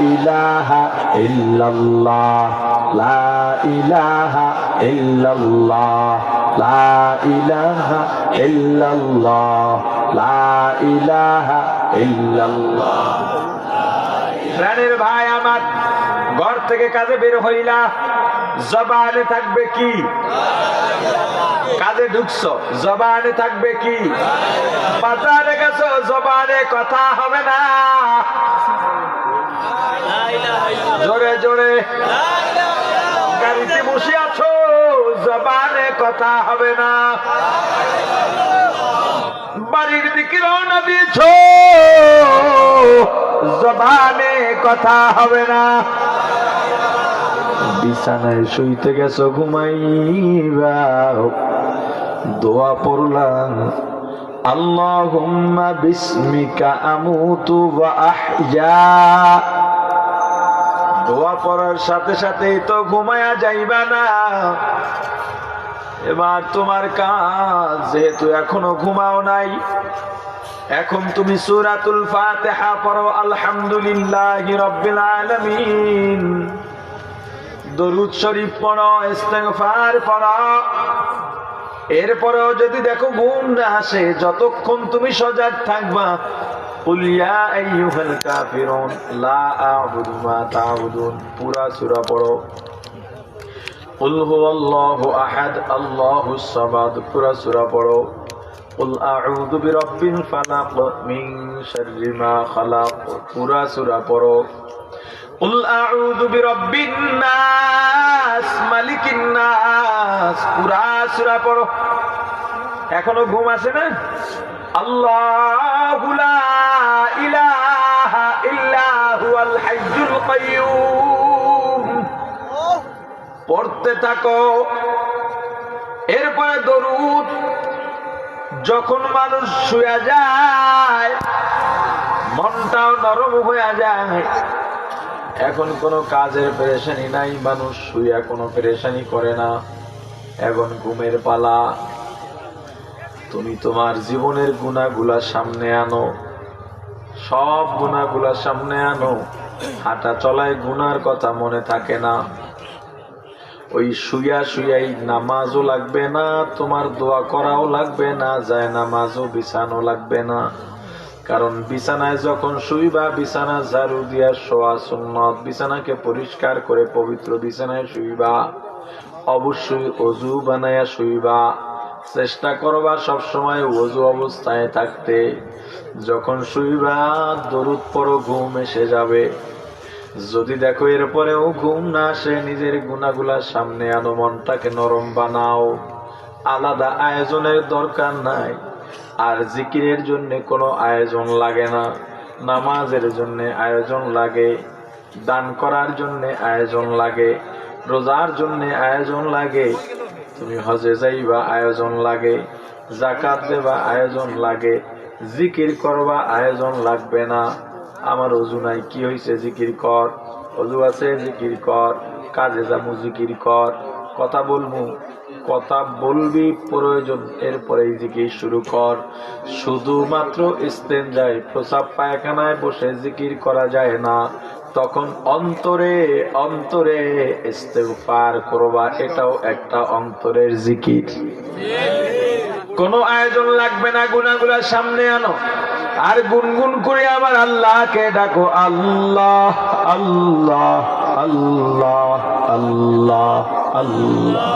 इलाहा इल्लल्लाह ला इलाहा इल्लल्लाह ला इलाहा इल्लल्लाह ला इलाहा इल्लल्लाह প্রাণের ভাই আমার ঘর থেকে কাজে বের হইলা জবানে থাকবে কি কাজে ঢুকছো জবানে থাকবে কি বাজারে গেছো জবানে কথা হবে না লা ইলাহা ইল্লাল্লাহ। জোরে জোরে। লা ইলাহা ইল্লাল্লাহ। গাড়িতে বসে আছো, জবানে কথা হবে না। বাড়ির দিকে রওনা দিয়েছো, জবানে কথা হবে না। বিছানায় শুইতে গেছো ঘুমাইবা, দোয়া পড়লাম আল্লাহুম্মা বিসমিকা আমুতু ওয়া আহয়া। দোয়া পড়ার সাথে সাথেই তো ঘুমায়া যাইবা না। এবার তোমার কাজ, যেহেতু এখনো ঘুমাও নাই, এখন তুমি সূরাতুল ফাতিহা পড়ো, আলহামদুলিল্লাহি রাব্বিল আলামিন, দরুদ শরীফ পড়ো, ইস্তিগফার পড়ো। এরপরেও যদি দেখো ঘুম না আসে, যতক্ষণ তুমি সজাগ থাকবা, কুল ইয়া আইয়ুহাল কাফিরুন লা আ'বুদু মা তা'বুদুন পুরা সূরা পড়ো। কুল হুয়াল্লাহু আহাদ আল্লাহুস সামাদ পুরা সূরা পড়ো। কুল আ'উযু বিরাব্বিল ফালাক মিন শাররি মা খালাক পুরা সূরা পড়ো। কুল আ'উযু বিরাব্বিন নাস মালিকিন নাস পুরা সূরা পড়ো। এখনো ঘুম আসে না? আল্লাহু লা ইলাহা ইল্লা হুয়াল হাইয়্যুল কাইয়্যুম পড়তে থাকো। এরপরে দরুদ। যখন মানুষ শুয়ে যায়, মনটাও নরম হয়ে যায়। এখন কোনো কাজের পেরেশানি নাই, মানুষ শুয়ে কোনো পেরেশানি করে না। এখন ঘুমের পালা। তুমি তোমার জীবনের গুনাহগুলা সামনে আনো, সব গুনাহগুলা সামনে আনো। হাঁটা চলায় গুনার কথা মনে থাকে না। ওই শুয়া শুয়াই নামাজও লাগবে না, তোমার দোয়া করাও লাগবে না, যায় নামাজও বিছানো লাগবে না। কারণ বিছানায় যখন শুইবা, বিছানা ঝাড়ু দিয়া শোয়া সুন্নত। বিছানাকে পরিষ্কার করে পবিত্র বিছানায় শুইবা। অবশ্যই ওযু বানায়া শুইবা। চেষ্টা করবা সবসময় ওযু অবস্থায় থাকতে। যখন শুইবা দরুদ পড়ো, ঘুম এসে যাবে। যদি দেখো এরপরেও ঘুম না আসে, নিজের গুনাহগুলা সামনে আনো, মনটাকে নরম বানাও। আলাদা আয়োজনের দরকার নাই। আর জিকিরের জন্য কোনো আয়োজন লাগে না। নামাজের জন্য আয়োজন লাগে, দান করার জন্য আয়োজন লাগে, রোজার জন্য আয়োজন লাগে, তুমি হজে যাইবা আয়োজন লাগে, যাকাত দেবা আয়োজন লাগে, জিকির করবা আয়োজন লাগবে না। আমার ওযু নাই, কি হইছে? জিকির কর। ওযু আছে, জিকির কর। কাজে যাবো, জিকির কর। কথা বলবো, কথা বলবি প্রয়োজন, এরপরেই জিকির শুরু কর। শুধুমাত্র ইস্তেনজায়, প্রসাব পায়খানায় বসে জিকির করা যায় না। তখন অন্তরে অন্তরে ইস্তেগফার করবা, এটাও একটা অন্তরের জিকির। কোনো আয়োজন লাগবে না, গুনাহগুলা সামনে আনো আর গুনগুন করে আমার আল্লাহকে ডাকো। আল্লাহ আল্লাহ আল্লাহ আল্লাহ আল্লাহ।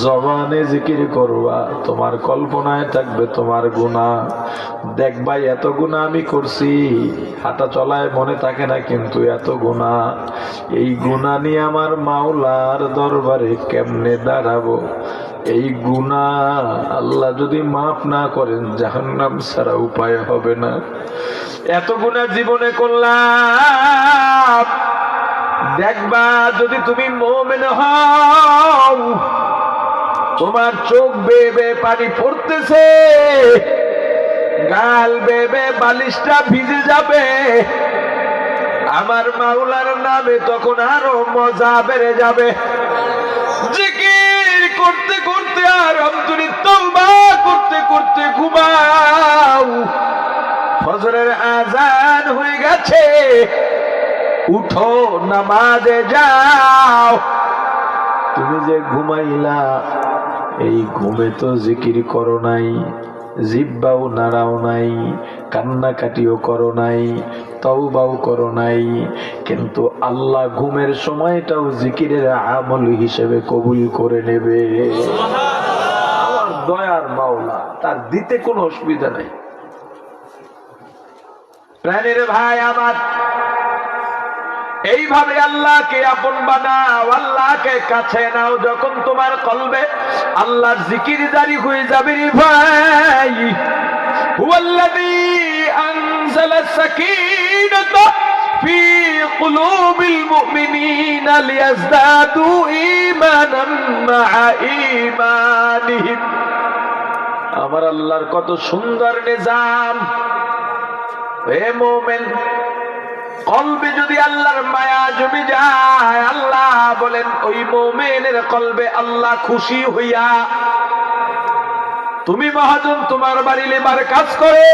জবানে জিকির করবা, তোমার কল্পনায় থাকবে তোমার গুনাহ। দেখবা এত গুনাহ আমি করছি, হাঁটা চলায় মনে থাকে না, কিন্তু এত গুনাহ। এই গুনাহ নিয়ে আমার মাওলার দরবারে কেমনে দাঁড়াবো? এই গুনাহ আল্লাহ যদি মাফ না করেন, জাহান্নাম ছাড়া উপায় হবে না। এত গুনাহ জীবনে করলাম। দেখবা যদি তুমি মুমিন হও, তোমার চোখ বেয়ে বেয়ে পানি পড়তেছে, গাল বেয়ে বেয়ে বালিশটা ভিজে যাবে। আমার মাওলার নামে তখন আরো মজা বেড়ে যাবে। জিকির করতে করতে আর তুমি তওবা করতে করতে ঘুমাও। ফজরের আযান হয়ে গেছে, উঠো নামাজে যাও। তুমি যে ঘুমাইলা, এই ঘুমে তো জিকির করো নাই, জিহ্বাও নাড়াও নাই, কান্নাকাটিও করো নাই, তওবাও করো নাই। কিন্তু আল্লাহ ঘুমের সময়টাও জিকিরের আমল হিসেবে কবুল করে নেবে। আমার দয়ার মাওলা, তার দিতে কোনো অসুবিধা নাই। প্রাণের ভাই আমার, এইভাবে আল্লাহকে আপন বানাও, আল্লাহকে কাছে নাও। যখন তোমার কলবে আল্লাহর জিকির জারি হয়ে যাবে রে ভাই, হুয়াল্লাযী আনজালাস সাকিনাতা ফি কুলুবিল মুমিনিনা লিয়াজদাদু ঈমানান মা'a ঈমানিহিম। আমার আল্লাহর কত সুন্দর নিজাম। হে মুমিন, কলবে যদি আল্লাহর মায়া জমে যায়, আল্লাহ বলেন ওই মুমিনের কলবে আল্লাহ খুশি হইয়া, তুমি মহাজন তোমার বাড়ি লেবার কাজ করে,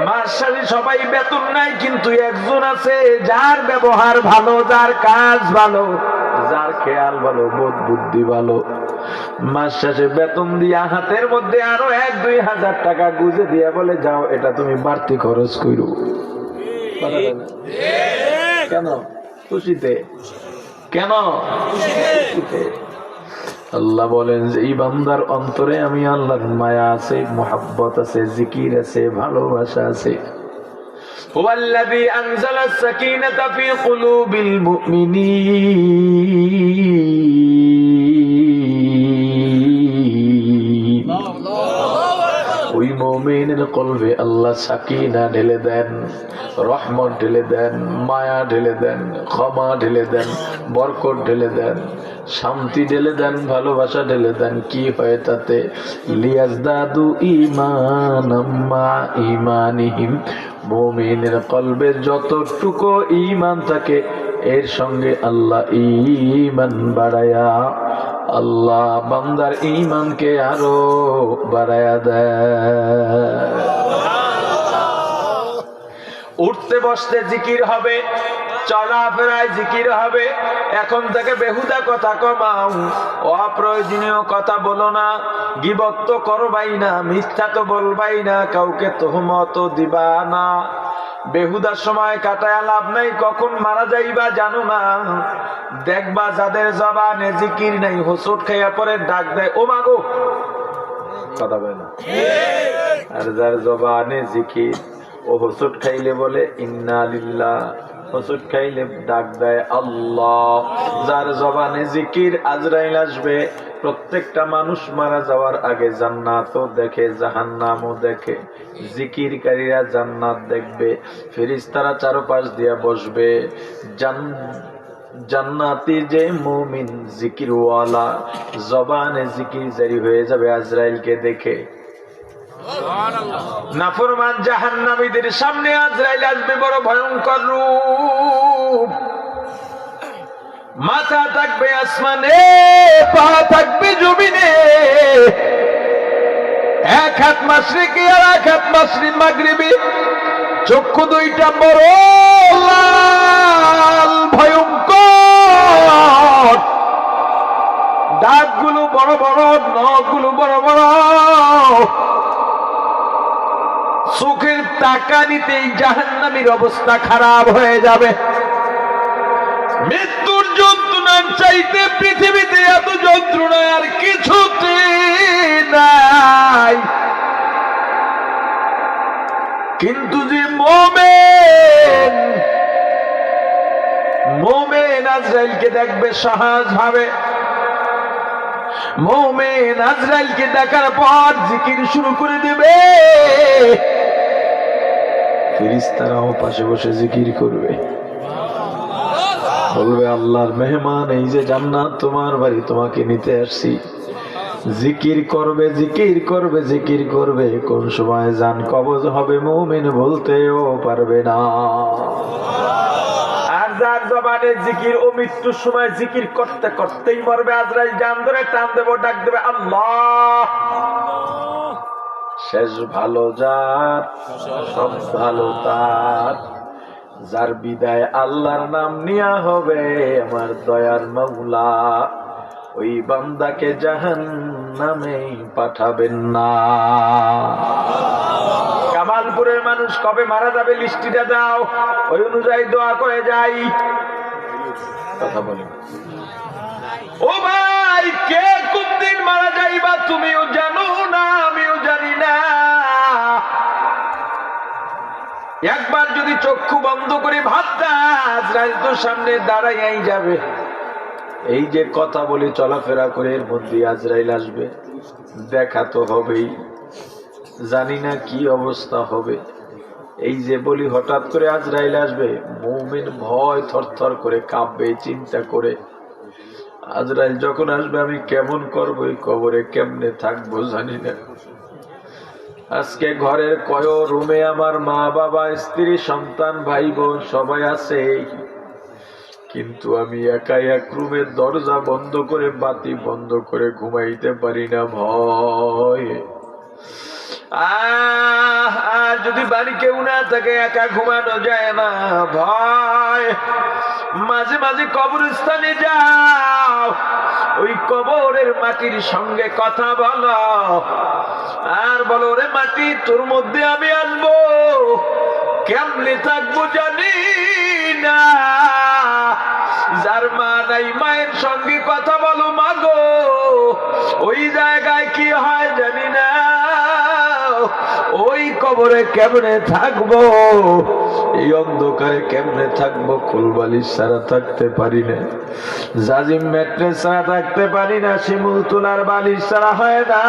মাসে সবাই বেতন নাই, কিন্তু একজন আছে যার ব্যবহার ভালো, যার কাজ ভালো, যার খেয়াল ভালো, বোধ বুদ্ধি ভালো, মাস শেষে বেতন দিয়া হাতের মধ্যে আরো 1-2 হাজার টাকা গুজে দিয়া বলে যাও এটা তুমি বাড়তি খরচ করো। কেন? খুশিতে। কেন? খুশিতে। আল্লাহ বলেন যে এই বান্দার অন্তরে আমি আল্লাহর মায়া আছে, মোহাব্বত আছে, জিকির আছে, ভালোবাসা আছে। হুয়াল্লাযী আনজালাস সাকিনাতা ফি কুলুবিল মুমিনিন। ওই মুমিনের কলবে আল্লাহ সাকিনা ঢেলে দেন, রহমত ঢেলে দেন, মায়া ঢেলে দেন, ক্ষমা ঢেলে দেন, বরকত ঢেলে দেন, শান্তি ঢেলে দেন, ভালোবাসা ঢেলে দেন। কি হয় তাতে? লিয়াজদাদু ঈমানাম মা'a ঈমানিহিম। মুমিনের কলবে যতটুকু ঈমান থাকে এর সঙ্গে আল্লাহ ঈমান বাড়ায়া, আল্লাহ বান্দার ঈমানকে আরো বাড়ায়া দেয়। উঠতে বসতে জিকির হবে, চলাফেরায় জিকির হবে। এখন থেকে বেহুদা কথা কমাও, অপ্রয়োজনীয় কথা বলো না, গীবত তো করবাই না, মিথ্যা তো বলবাই না, কাউকে তোহমত দিবা না। বেহুদার সময় কাটায় লাভ নাই, কখন মারা যাইবা জানো না। দেখবা যাদের জবানে জিকির নাই, হোঁচট খাইয়া পরে ডাক দেয় ও মাগো, কথা বলে না। আর যার জবানে জিকির, ও হোঁচট খাইলে বলে ইন্না লিল্লাহ, হোঁচট খাইলে ডাক দেয় আল্লাহ। যার জবানে জিকির, আজরাইল আসবে। প্রত্যেকটা মানুষ মারা যাওয়ার আগে জান্নাতও দেখে, জাহান্নামও দেখে। জিকিরকারীরা জান্নাত দেখবে, ফেরেশতারা চারপাশ দিয়া বসবে। জান্নাতি যে মুমিন জিকিরওয়ালা, জবানে জিকির জারি হয়ে যাবে আজরাইলকে দেখে। নাফরমান জাহান্নামীদের সামনে আজরাইল আসবে বড় ভয়ঙ্কর রূপ। মাথা থাকবে আসমানে, পা থাকবে জমিনে, এক হাত মাশরিকি আর এক হাত মাগরিবি, চক্ষু দুইটা বড় লাল ভয়ঙ্কর, দাঁতগুলো বড় বড়, নখগুলো বড় বড়, চোখের তাকানিতেই জাহান্নামীর অবস্থা খারাপ হয়ে যাবে। মৃত্যুর যন্ত্রণার চাইতে পৃথিবীতে এত যন্ত্রণা আর কিছুতে নাই। কিন্তু যে মুমিন আজরাইলকে দেখবে সহজ ভাবে। মুমিন আজরাইলকে দেখার পর জিকির শুরু করে দেবে। ফেরেশতারাও পাশে বসে জিকির করবে, বলবে আল্লাহর মেহমান, এই যে জান্নাত তোমার বাড়ি, তোমাকে নিতে আসছি। জিকির করবে, জিকির করবে, জিকির করবে। কোন সময় জান কবজ হবে মুমিন বলতেও পারবে না। আর যার জবানে জিকির, ও মৃত্যুর সময় জিকির করতে করতেই মরবে। আজরাইল জান ধরে টান দেব, ডাক দেবে আল্লাহ। শেষ ভালো যার, সব ভালো তার, যার বিদায় আল্লাহর নাম নিয়া হবে আমার দয়ার মাওলা, ওই বান্দাকে জাহান্নামে পাঠাবেন না। কামালপুরের মানুষ কবে মারা যাবে লিস্টিটা দাও, ওই অনুযায়ী দোয়া করে যাই। কথা বলেন ও ভাই, কে কোন দিন মারা যাইবা তুমিও জানো না, আমিও জানি না। এক একবার যদি চক্ষু বন্ধ করে ভাবতা আজরাইল তো সামনে দাঁড়াইয়াই যাবে। এই যে কথা বলে চলাফেরা করে এর মধ্যে আজরাইল আসবে, দেখা তো হবেই। জানি না কি অবস্থা হবে। এই যে বলি হঠাৎ করে আজরাইল আসবে, মুমিন ভয় থরথর করে কাঁপবে চিন্তা করে, আজরাইল যখন আসবে আমি কেমন করবো, এই কবরে কেমনে থাকবো জানি না। আজকে ঘরের কয় রুমে আমার মা বাবা স্ত্রী সন্তান ভাই বোন সবাই আছে, কিন্তু আমি একা এক রুমের দরজা বন্ধ করে বাতি বন্ধ করে ঘুমাইতে পারি না ভয়। আর যদি বাড়ি কেউ না থাকে একা ঘুমানো যায় না ভয়। মাঝে মাঝে কবরস্থানে যাও, ওই কবরের মাটির সঙ্গে কথা বলো আর বলো, রে মাটি তোর মধ্যে আমি আনবো, কেমনে থাকবো জানি না। যার মা নাই মায়ের সঙ্গে কথা বলো, মাগো ওই জায়গায় কি হয় জানি না, ওই কবরে কেমনে থাকবো, এই অন্ধকারে কেমনে থাকবো, কুলবালিশ ছাড়া থাকতে পারি না, জাজিম ম্যাট্রেস ছাড়া থাকতে পারি না, শিমুল তুলার বালিশ ছাড়া হয় না।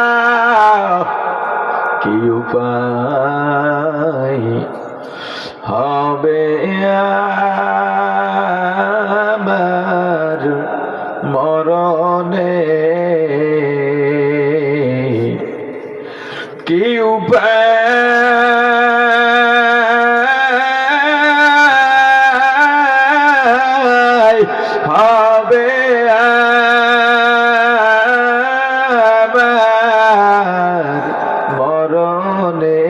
কি উপায় হবে আমার মরণে, কি উপায় হবে আমার মরণে,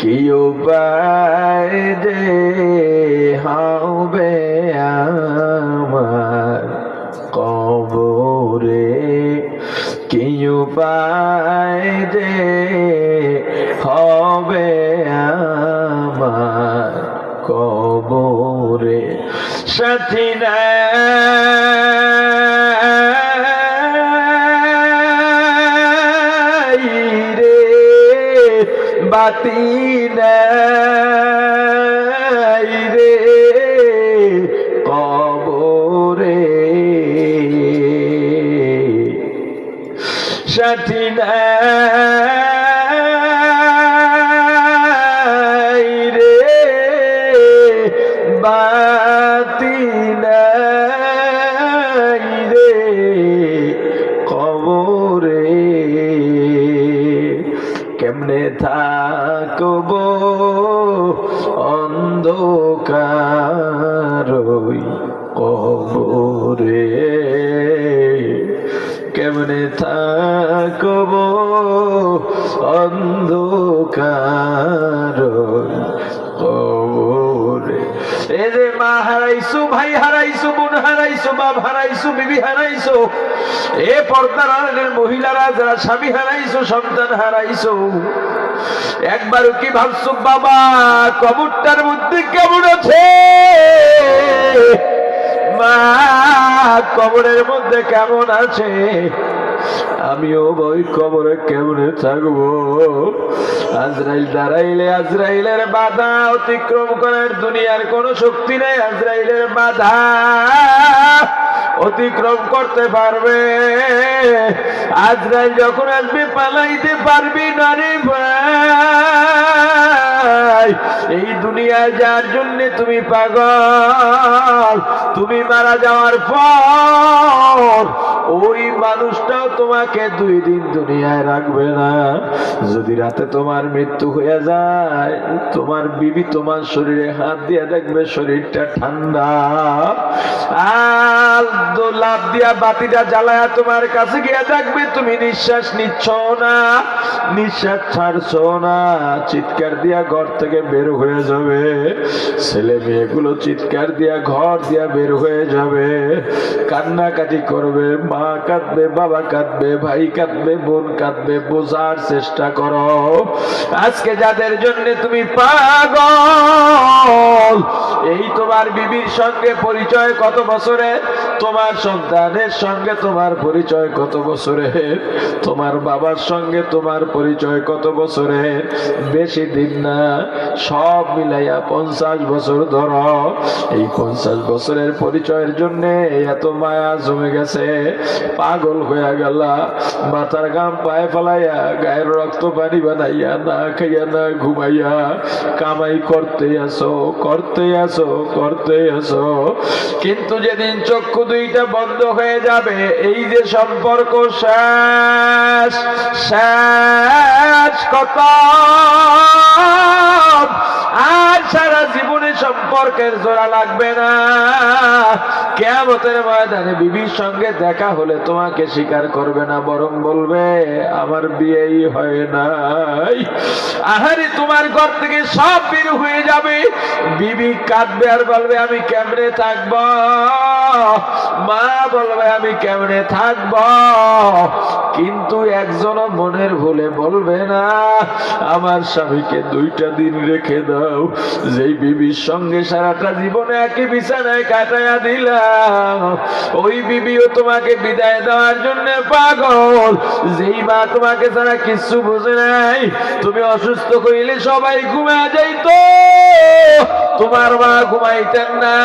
কি উপায় যে হবে আমার কবরে, কি উপায় যে হবে আমার কবরে। সাথী নাই রে বাতি নাই রে কবরে, সাথী নাই রে বাতি নাই রে কবরে, কেমনে থাকবো অন্ধকার কবরে, কেমনে থাকবো অন্ধকার কবরে। এই যে মা হারাইছো, ভাই হারাইছো, বোন হারাইছো, বাপ হারাইছো, বিবি হারাইছো, এ পর্দার আড়ালের মহিলারা যারা স্বামী হারাইছো, সন্তান হারাইছো, একবারও কি ভাবছো বাবা কবরটার মধ্যে কেমন আছে, মা কবরের মধ্যে কেমন আছে, আমিও ওই কবরে কেমনে থাকবো। আজরাইল দাঁড়াইলে আজরাইলের বাধা অতিক্রম করার দুনিয়ার কোন শক্তি নেই, আজরাইলের বাধা অতিক্রম করতে পারবে। আজরাইল যখন আসবে পালাইতে পারবি না রে ভাই। এই দুনিয়ায় যার জন্য তুমি পাগল, তুমি মারা যাওয়ার পর ওই মানুষটাও তোমাকে 2 দিন দুনিয়ায় রাখবে না। যদি রাতে তোমার মৃত্যু হয়ে যায়, তোমার বিবি তোমার শরীরে হাত দিয়ে দেখবে শরীরটা ঠান্ডা, আর লাভ দিয়া বাতিটা জ্বালায়া তোমার কাছে গিয়ে দেখবে তুমি নিঃশ্বাস নিচ্ছ না, নিঃশ্বাস ছাড়ছ না, চিৎকার দিয়া ঘর থেকে বের হয়ে যাবে। ছেলে মেয়েগুলো চিৎকার দিয়া ঘর দিয়া বের হয়ে যাবে, কান্নাকাটি করবে, মা কাঁদবে, বাবা কাঁদবে, ভাই কাঁদবে, বোন কাঁদবে। বোঝার চেষ্টা করো আজকে যাদের জন্য তুমি পাগল, এই তোমার বিবির সঙ্গে পরিচয় কত বছরে, তোমার সন্তানের সঙ্গে তোমার পরিচয় কত বছরের, তোমার বাবার সঙ্গে তোমার পরিচয় কত বছরের, বেশি দিন না, সব মিলাইয়া 50 বছর ধরো। এই 50 বছরের পরিচয়ের জন্য এত মায়া জমে গেছে, পাগল হয়ে গেল, মাথার গাম পায়ে ফেলাইয়া গায়ের রক্ত পানি বানাইয়া না খাইয়া না ঘুমাইয়া কামাই করতে আসো, করতে আসো, করতে আসো। কিন্তু যেদিন চক্ষু দুইটা বন্ধ হয়ে যাবে, এই যে সম্পর্ক শেষ, শেষ কত, আর সারা জীবনে সম্পর্কের জোড়া লাগবে না। কিয়ামতের ময়দানে বিবির সঙ্গে দেখা হলে তোমাকে স্বীকার করবে না, বরং বলবে আমার বিয়েই হয় নাই। আহারে তোমার ঘর থেকে সব বের হয়ে যাবে, বিবি কাঁদবে আর বলবে আমি কেমনে থাকব, মা বলবে আমি কেমনে থাকব। কিন্তু একজনও মনের ভুলে বলবে না আমার স্বামীকে 2টা দিন রেখে দাও, যেই বিবির সঙ্গে সারাটা জীবনে একই বিছানায় কাটাইয়া দিলাম, ওই বিবিও তোমাকে বিদায় দেওয়ার জন্য পাগল। যেই মা তোমাকে ছাড়া কিছু বুঝে নাই, তুমি অসুস্থ কইলে সবাই ঘুমিয়ে যাইতো, তোমার মা ঘুমাইতেন না,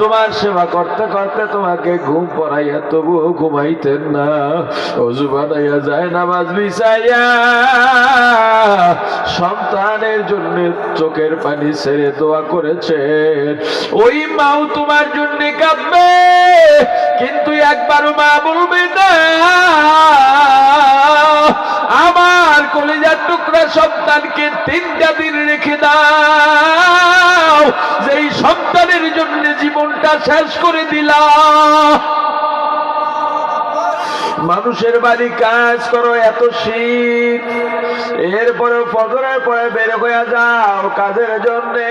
তোমার সেবা করতে করতে তোমাকে ঘুম পড়াইয়া তবুও ঘুমাইতেন না, অজু বানাইয়া যায় নামাজ বিছাইয়া সন্তানের জন্য চোখের পানি ছেড়ে দোয়া করেছেন, ওই মাও তোমার জন্য কাঁদবে, কিন্তু একবারও মা বলবে না আমার কলিজার টুকরা সন্তানকে 3টা দিন রেখে দাও, যেই সন্তানের জন্য জীবনটা শেষ করে দিলাম। মানুষের বাড়ি কাজ করো, এত শীত, এরপরে ফজরের পরে বের হয়ে যাও কাজের জন্যে,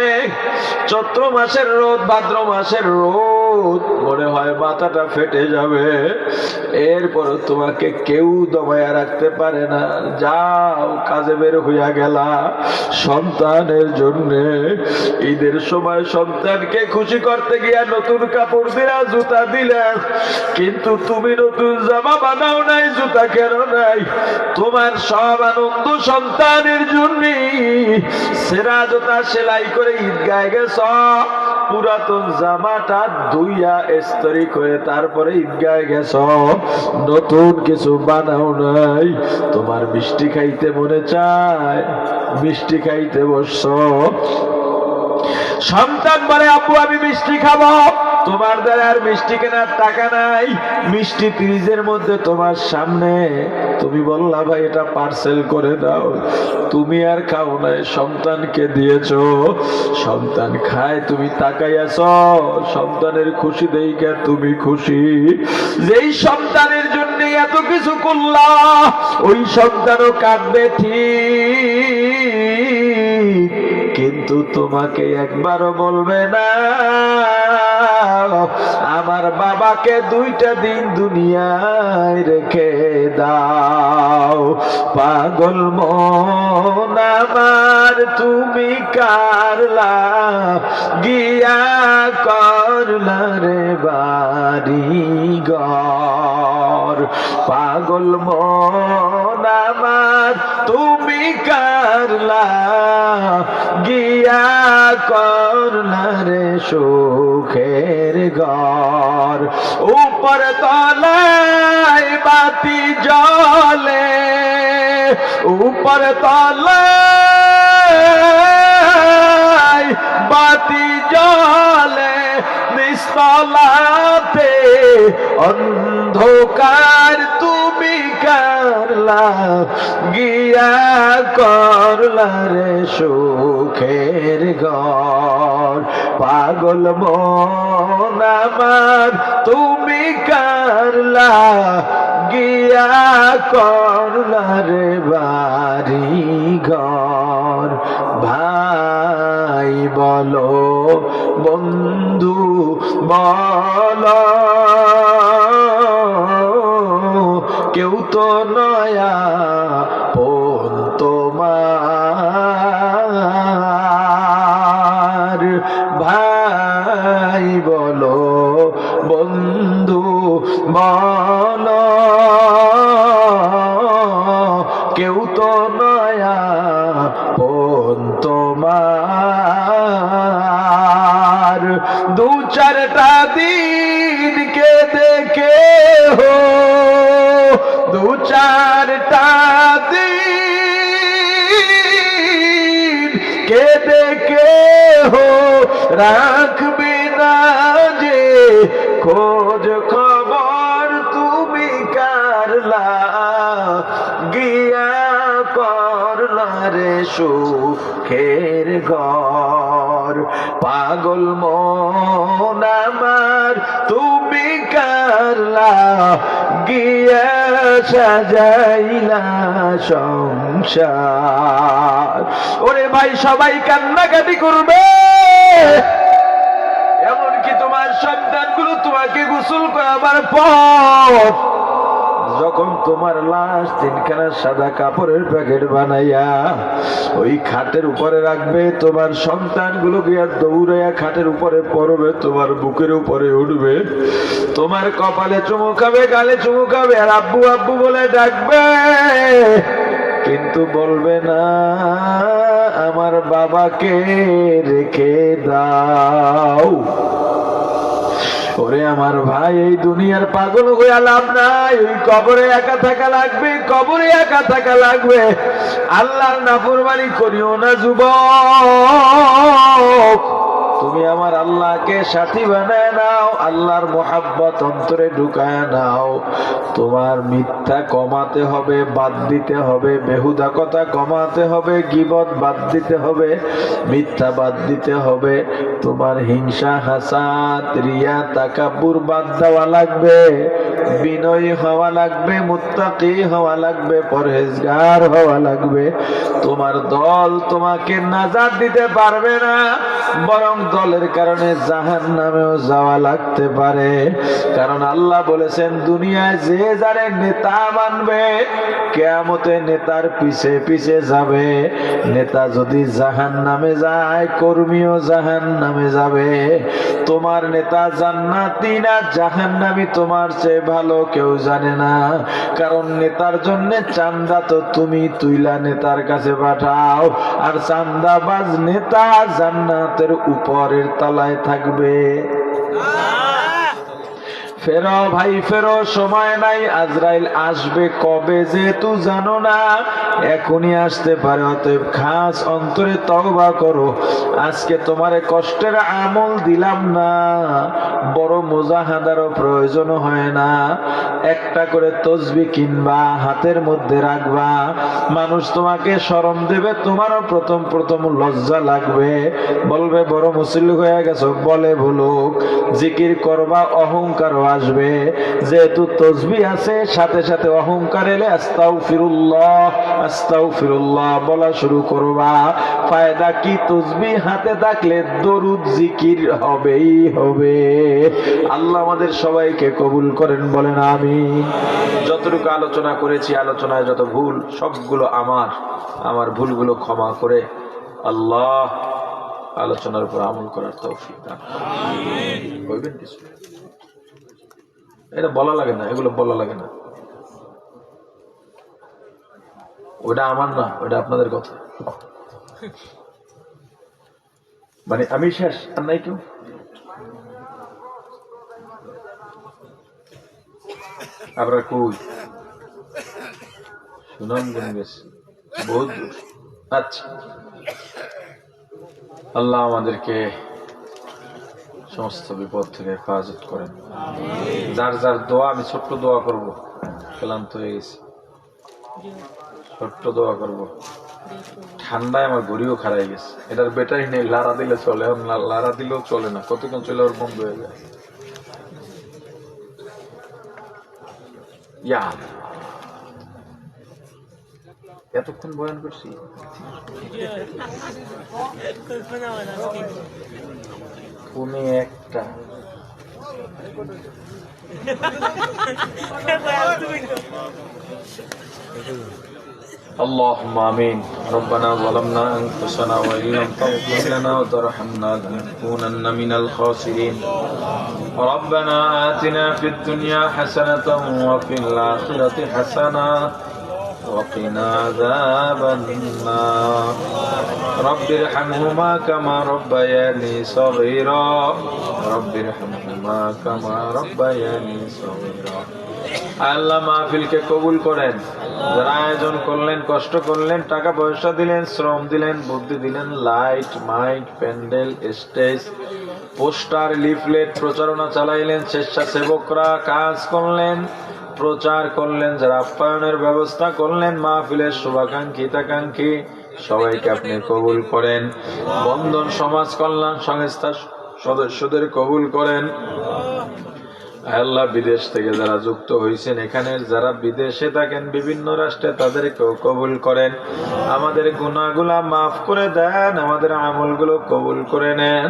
চৈত্র মাসের রোদ, ভাদ্র মাসের রোদ, মনে হয় মাথাটা ফেটে যাবে, এরপরে তোমাকে কেউ দমায়া রাখতে পারে না, যাও কাজে বের হইয়া গেলা সন্তানের জন্যে। ঈদের সময় সন্তানকে খুশি করতে গিয়া নতুন কাপড় দিলা, জুতা দিলা, কিন্তু তুমি নতুন জামা বানাও নাই, জুতা কেন নাই, তোমার সব আনন্দ সন্তানের জন্য। সেরা জুতা সেলাই করে ঈদগায় গেছ, পুরাতন জামাটা ধুইয়া ইস্ত্রি করে তারপরে ঈদগায় গেছ, নতুন কিছু বানাও নাই। তোমার মিষ্টি খাইতে মনে চায়, মিষ্টি খাইতে বসছ, সন্তান বলে আপু আমি মিষ্টি খাবো, তোমার দ্বারা আর মিষ্টি কেনার টাকা নাই, মিষ্টি ফ্রিজের মধ্যে তোমার সামনে, তুমি বললা ভাই এটা পার্সেল করে দাও, তুমি আর খাও নাই, সন্তানকে দিয়েছো, সন্তান খায়, তুমি তাকাইয়াছ, সন্তানের খুশি দেইকা তুমি খুশি। যেই সন্তানের জন্য এত কিছু করলা, ওই সন্তানও কাঁদবে ঠিক, কিন্তু তোমাকে একবারও বলবে না আমার বাবাকে 2টা দিন দুনিয়ায় রেখে দাও। পাগল মন আমার তুমি কারলা গিয়া করলা রে বাড়িঘর, পাগল মন আমার তুমি কারলা গিয়া করলা রে সুখের ঘর। উপর তলায় বাতি জ্বলে, উপর তলায় বাতি জ্বলে, নিস্তলাতে অন্ধকার তুমি করলা গিয়া করলা রে সুখের ঘর। পাগল মন আমার তুমি করলা গিয়া করলা রে বাড়ি ঘর। ভাই বলো বন্ধু বলো, কেউ তো নয়া পন তোমার। ভাই বলো বন্ধু বলো কেউ তো নয়া বোন তোমার দু চারটা দিন কে দেখে হো দু চারটা দিন কে দেখে হো রাখবে না যে খোঁজ খবর তুমি কারলা গিয়া করলা রে সুখের ঘর পাগল মন আমার তুমি কারলা গিয়া সাজাইলা সংসার। ওরে ভাই সবাই কান্নাকাটি করবে, এমনকি তোমার সন্তানগুলো তোমাকে গোসল করাবার পর যখন তোমার লাশ তিনখানা সাদা কাপড়ের প্যাকেট বানাইয়া ওই খাটের উপরে রাখবে, তোমার সন্তানগুলো গিয়া দৌড়াইয়া খাটের উপরে পড়বে, তোমার বুকের উপরে উঠবে, তোমার কপালে চুমু খাবে, গালে চুমু খাবে, আর আব্বু আব্বু বলে ডাকবে, কিন্তু বলবে না আমার বাবাকে রেখে দাও। ওরে আমার ভাই, এই দুনিয়ার পাগল হইয়া লাভ নাই, ওই কবরে একা থাকা লাগবে, কবরে একা থাকা লাগবে। আল্লাহর নাফরমানি করিও না যুবক, তুমি আমার আল্লাহকে সাথী বানায় নাও, আল্লাহর মোহাব্বত অন্তরে ঢুকায় নাও। তোমার মিথ্যা কমাতে হবে, বাদ দিতে হবে, বেহুদা কথা কমাতে হবে, গীবত বাদ দিতে হবে, মিথ্যা বাদ দিতে হবে, তোমার হিংসা হাসাদ রিয়া তাকাব্বুর বাদ দেওয়া লাগবে, বিনয়ী হওয়া লাগবে, মুত্তাকি হওয়া লাগবে, পরহেজগার হওয়া লাগবে। তোমার দল তোমাকে নাজাত দিতে পারবে না, বরং দলের কারণে জাহান্নামেও যাওয়া লাগতে পারে। কারণ আল্লাহ বলেছেন দুনিয়ায় যে যারে নেতা মানবে কিয়ামতে নেতার পিছে পিছে যাবে। নেতা যদি জাহান্নামে যায় কর্মীও জাহান্নামে যাবে। তোমার নেতা জান্নাতি না জাহান্নামী তোমার চেয়ে ভালো কেউ জানে না। কারণ নেতার জন্য চান্দা তো তুমি তুইলা নেতার কাছে পাঠাও, আর চান্দাবাজ নেতা জান্নাতের উপরের তলায় থাকবে। ফেরো ভাই ফেরো, সময় নাই, আজরাইল আসবে কবে যেহেতু জানো না, এখনই আসতে পারে। অতএব খাস অন্তরে তওবা করো। আজকে তোমারে কষ্টের আমল দিলাম না, বড় মুজাহাদারও প্রয়োজন হয় না। একটা করে তসবিহ কিনবা, হাতের মধ্যে রাখবা, মানুষ তোমাকে শরম দেবে, তোমারও প্রথম প্রথম লজ্জা লাগবে, বলবে বড় মুসল্লি হয়ে গেছো, বলে বলুক। জিকির করবা, অহংকারও আসবে, যেহেতু তসবিহ আছে সাথে সাথে অহংকার এলে আস্তাগফিরুল্লাহ আস্তাগফিরুল্লাহ বলা শুরু করবা। ফায়দা কি? তসবিহ হাতে থাকলে দরুদ জিকির হবেই হবে। আল্লাহ আমাদের সবাইকে কবুল করেন, বলেন আমিন। যতটুকু আলোচনা করেছি, আলোচনায় যত ভুল সবগুলো আমার ভুলগুলো ক্ষমা করে আল্লাহ আলোচনার উপর আমল করার তৌফিক দান করবেন। কিছু এটা বলা লাগে না, এগুলো বলা লাগে না, ওটা আমার না, ওটা আপনাদের কথা। মানে আমি শেষ, আর নাই কেউ? আপনার কই সুনাম গুনে গেছে বহুত দূর। আচ্ছা, আল্লাহ আমাদেরকে সমস্ত বিপদ থেকে হেফাজত করেন। যার যার দোয়া, আমি ছোট্ট দোয়া করব, ক্লান্ত হয়ে গেছি, ছোট্ট দোয়া করব। ঠান্ডায় আমার ঘড়িও খারাই গেছে, এটার ব্যাটারি নেই, লারা দিলে চলে, এখন লারা দিলেও চলে না, কতক্ষণ চলে ওর বন্ধ হয়ে যায়। ইয়া এতক্ষণ বয়ান করছি, পুনে একটা اللهم آمين. ربنا ظلمنا أنفسنا وإن لم تغفر لنا وترحمنا لنكونن من الخاسرين. ربنا آتنا في الدنيا حسنة وفي الآخرة حسنة وقنا عذاب النار رب ارحمهما كما ربياني صغيرا رب ارحمهما كما ربياني صغيرا আল্লাহ মাহফিলকে কবুল করেন। যারা আয়োজন করলেন, কষ্ট করলেন, টাকা পয়সা দিলেন, শ্রম দিলেন, বুদ্ধি দিলেন, light, mike, pandal, stage, poster, leaflet প্রচারণা চালাইলেন, স্বেচ্ছাসেবকরা কাজ করলেন, প্রচার করলেন, যারা আপ্যায়নের ব্যবস্থা করলেন, মাহফিলের শুভাকাঙ্ক্ষী হিতাকাঙ্ক্ষী সবাইকে আপনি কবুল করেন। বন্ধন সমাজ কল্যাণ সংস্থার সদস্যদের কবুল করেন। আল্লাহ বিদেশ থেকে যারা যুক্ত হয়েছেন, এখানের যারা বিদেশে থাকেন বিভিন্ন রাষ্ট্রে, তাদেরকেও কবুল করেন। আমাদের গুনাহগুলা মাফ করে দেন, আমাদের আমলগুলো কবুল করে নেন।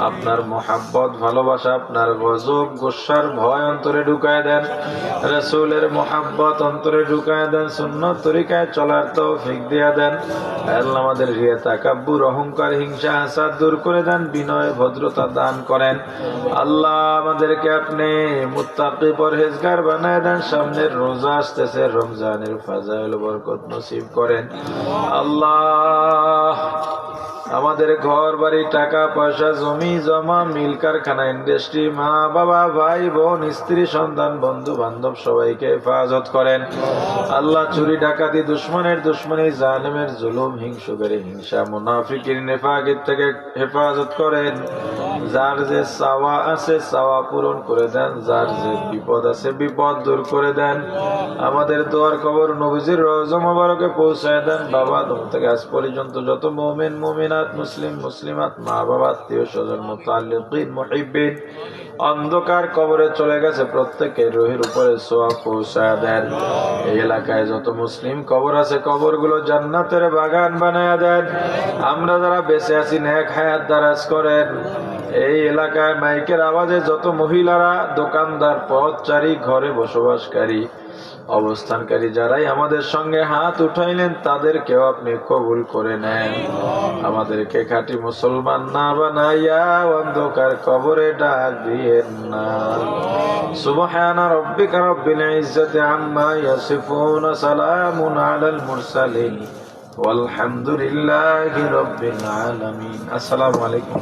আপনার মহাব্বত, ভালোবাসা, আপনার গজব, গুসার ভয় অন্তরে ঢুকায় দেন। রাসূলের মহাব্বত অন্তরে ঢুকায় দেন। সুন্নত তরিকায় চলার তৌফিক দিয়া দেন। আল্লাহ আমাদের রিয়া, তাকাব্বুর, অহংকার, হিংসা, হাসাদ দূর করে দেন। বিনয়, ভদ্রতা দান করেন। আল্লাহ আমাদেরকে আপনি মুত্তাকি পরহেজগার বানায় দেন। সামনের রোজা আসতেছে, রমজানের ফাজাইল বরকত নসিব করেন। আল্লাহ আমাদের ঘর বাড়ি, টাকা পয়সা, জমি জমা, মিল কারখানা, ইন্ডাস্ট্রি, মা বাবা, ভাই বোন, স্ত্রী সন্তান, বন্ধু বান্ধব সবাইকে হেফাজত করেন। আল্লাহ চুরি ডাকাতি, দুশ্মনের দুশ্মনী, জালেমের জুলুম, হিংসুকের হিংসা, মুনাফিকের নেফাকির থেকে হেফাজত করেন। যার যে চাওয়া আছে চাওয়া পূরণ করে দেন। যার যে বিপদ আছে বিপদ দূর করে দেন। আমাদের দোয়ার খবর নবীজির রওজা মোবারকে পৌঁছায় দেন। বাবা দম থেকে আজ পর্যন্ত যত মুমিন মুমিনাত, মুসলিম মুসলিমাত, মা বাবা, আত্মীয় স্বজন, মুতাল্লিকিন, মুহিব্বিন অন্ধকার কবরে চলে গেছে, প্রত্যেকের রুহের উপরে সোয়াব পৌঁছায় দেন। এই এলাকায় যত মুসলিম কবর আছে, কবরগুলো জান্নাতের বাগান বানায় দেন। আমরা যারা বেঁচে আছি নেক হায়াত দারাজ করেন। এই এলাকায় মাইকের আওয়াজে যত মহিলারা, দোকানদার, পথচারী, ঘরে বসবাসকারী, অবস্থানকারী যারাই আমাদের সঙ্গে হাত উঠাইলেন, তাদেরকেও আপনি কবুল করে নেন। আমাদেরকে খাঁটি মুসলমান না বানাইয়া অন্ধকার কবরে ডাক দিয়েন না। সুবহানা রাব্বিকা রাব্বিল ইজ্জাতি আম্মা ইয়াসিফুন, সালামুন আলাল মুরসালিন, ওয়ালহামদুলিল্লাহি রাব্বিল আলামিন। আসসালামু আলাইকুম।